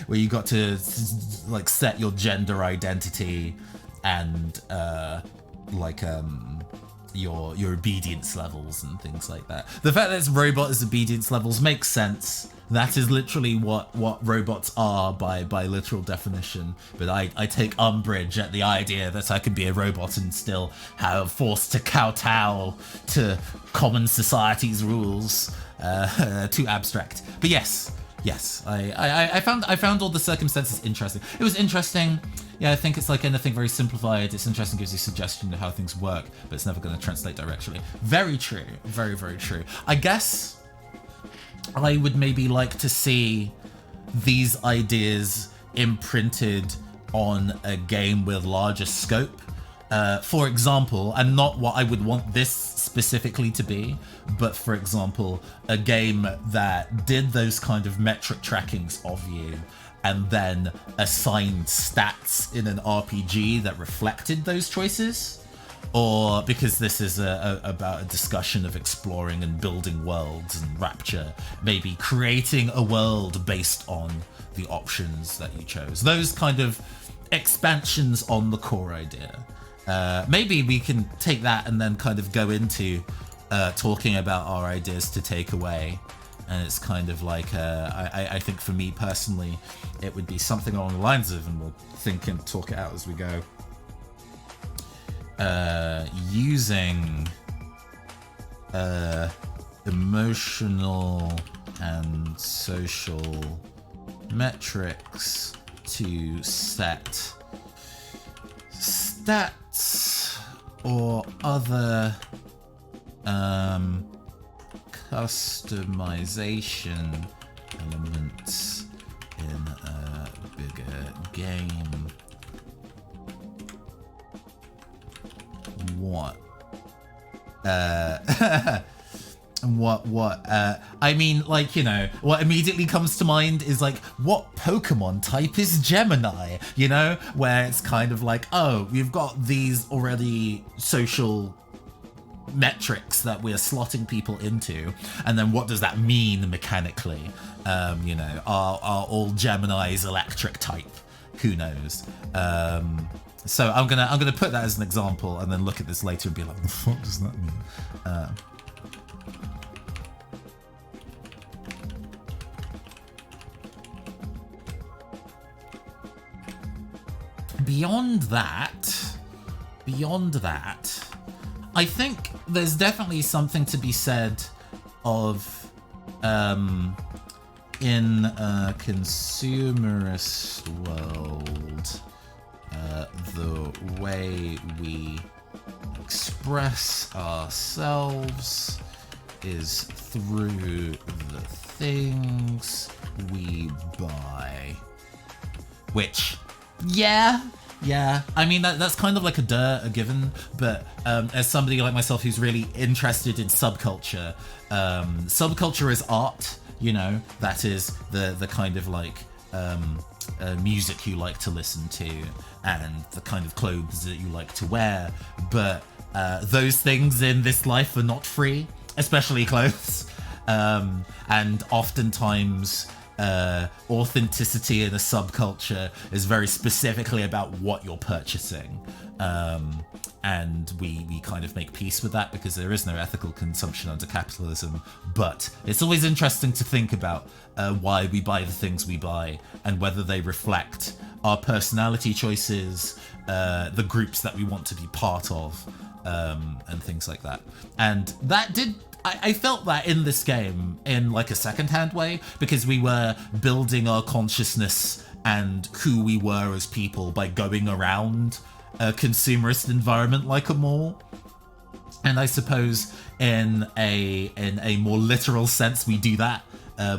where you got to like set your gender identity and your obedience levels and things like that. The fact that it's robot as obedience levels makes sense. That is literally what robots are by literal definition. But I take umbrage at the idea that I could be a robot and still have forced to kowtow to common society's rules. Too abstract. But yes, I found all the circumstances interesting. It was interesting. Yeah, I think it's like anything very simplified. It's interesting, gives you a suggestion of how things work, but it's never going to translate directly. Very true. Very, very true. I guess I would maybe like to see these ideas imprinted on a game with larger scope. For example, and not what I would want this specifically to be, but for example, a game that did those kind of metric trackings of you and then assigned stats in an RPG that reflected those choices. Or, because this is about a discussion of exploring and building worlds and Rapture, maybe creating a world based on the options that you chose. Those kind of expansions on the core idea. Maybe we can take that and then kind of go into talking about our ideas to take away. And it's kind of like, I think for me personally, it would be something along the lines of, and we'll think and talk it out as we go, using emotional and social metrics to set stats or other customization elements in a bigger game. What? I mean, like, you know, what immediately comes to mind is like, what Pokemon type is Gemini? You know, where it's kind of like, oh, we've got these already social metrics that we're slotting people into, and then what does that mean mechanically? You know, are all Geminis electric type? Who knows? So I'm gonna put that as an example, and then look at this later and be like, what the fuck does that mean? Beyond that, I think there's definitely something to be said of, in a consumerist world, the way we express ourselves is through the things we buy. Which, yeah. I mean, that's kind of like a given, but as somebody like myself who's really interested in subculture, subculture is art, you know, that is the kind of like music you like to listen to and the kind of clothes that you like to wear, but those things in this life are not free, especially clothes, and oftentimes authenticity in a subculture is very specifically about what you're purchasing, and we kind of make peace with that because there is no ethical consumption under capitalism. But it's always interesting to think about why we buy the things we buy and whether they reflect our personality choices, the groups that we want to be part of, and things like that. And that did... I felt that in this game in like a secondhand way, because we were building our consciousness and who we were as people by going around a consumerist environment like a mall. And I suppose in a more literal sense, we do that.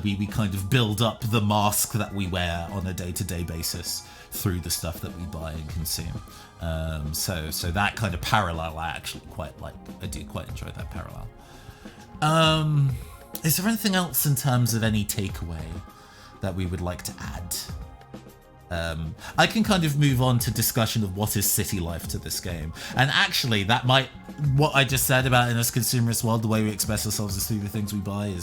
We kind of build up the mask that we wear on a day-to-day basis through the stuff that we buy and consume. So that kind of parallel I actually quite like. I do quite enjoy that parallel. Is there anything else in terms of any takeaway that we would like to add? I can kind of move on to discussion of what is city life to this game. And actually, that might... What I just said about in this consumerist world, the way we express ourselves is through the things we buy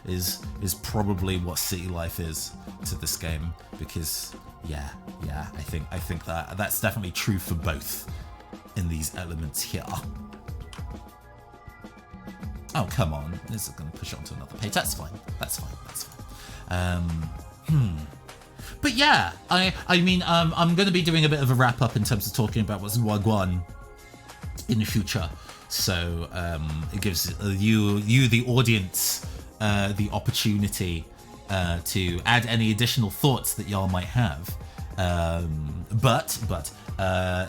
is probably what city life is to this game. Because, yeah, I think that's definitely true for both in these elements here. Oh, come on. This is going to push it onto another page. That's fine. But yeah, I mean, I'm going to be doing a bit of a wrap up in terms of talking about what's Wagwan in the future. So it gives you the audience, the opportunity to add any additional thoughts that y'all might have. But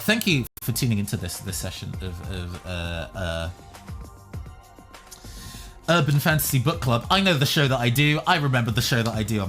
thank you for tuning into this session of Urban Fantasy Book Club. I know the show that I do. I remember the show that I do. I'm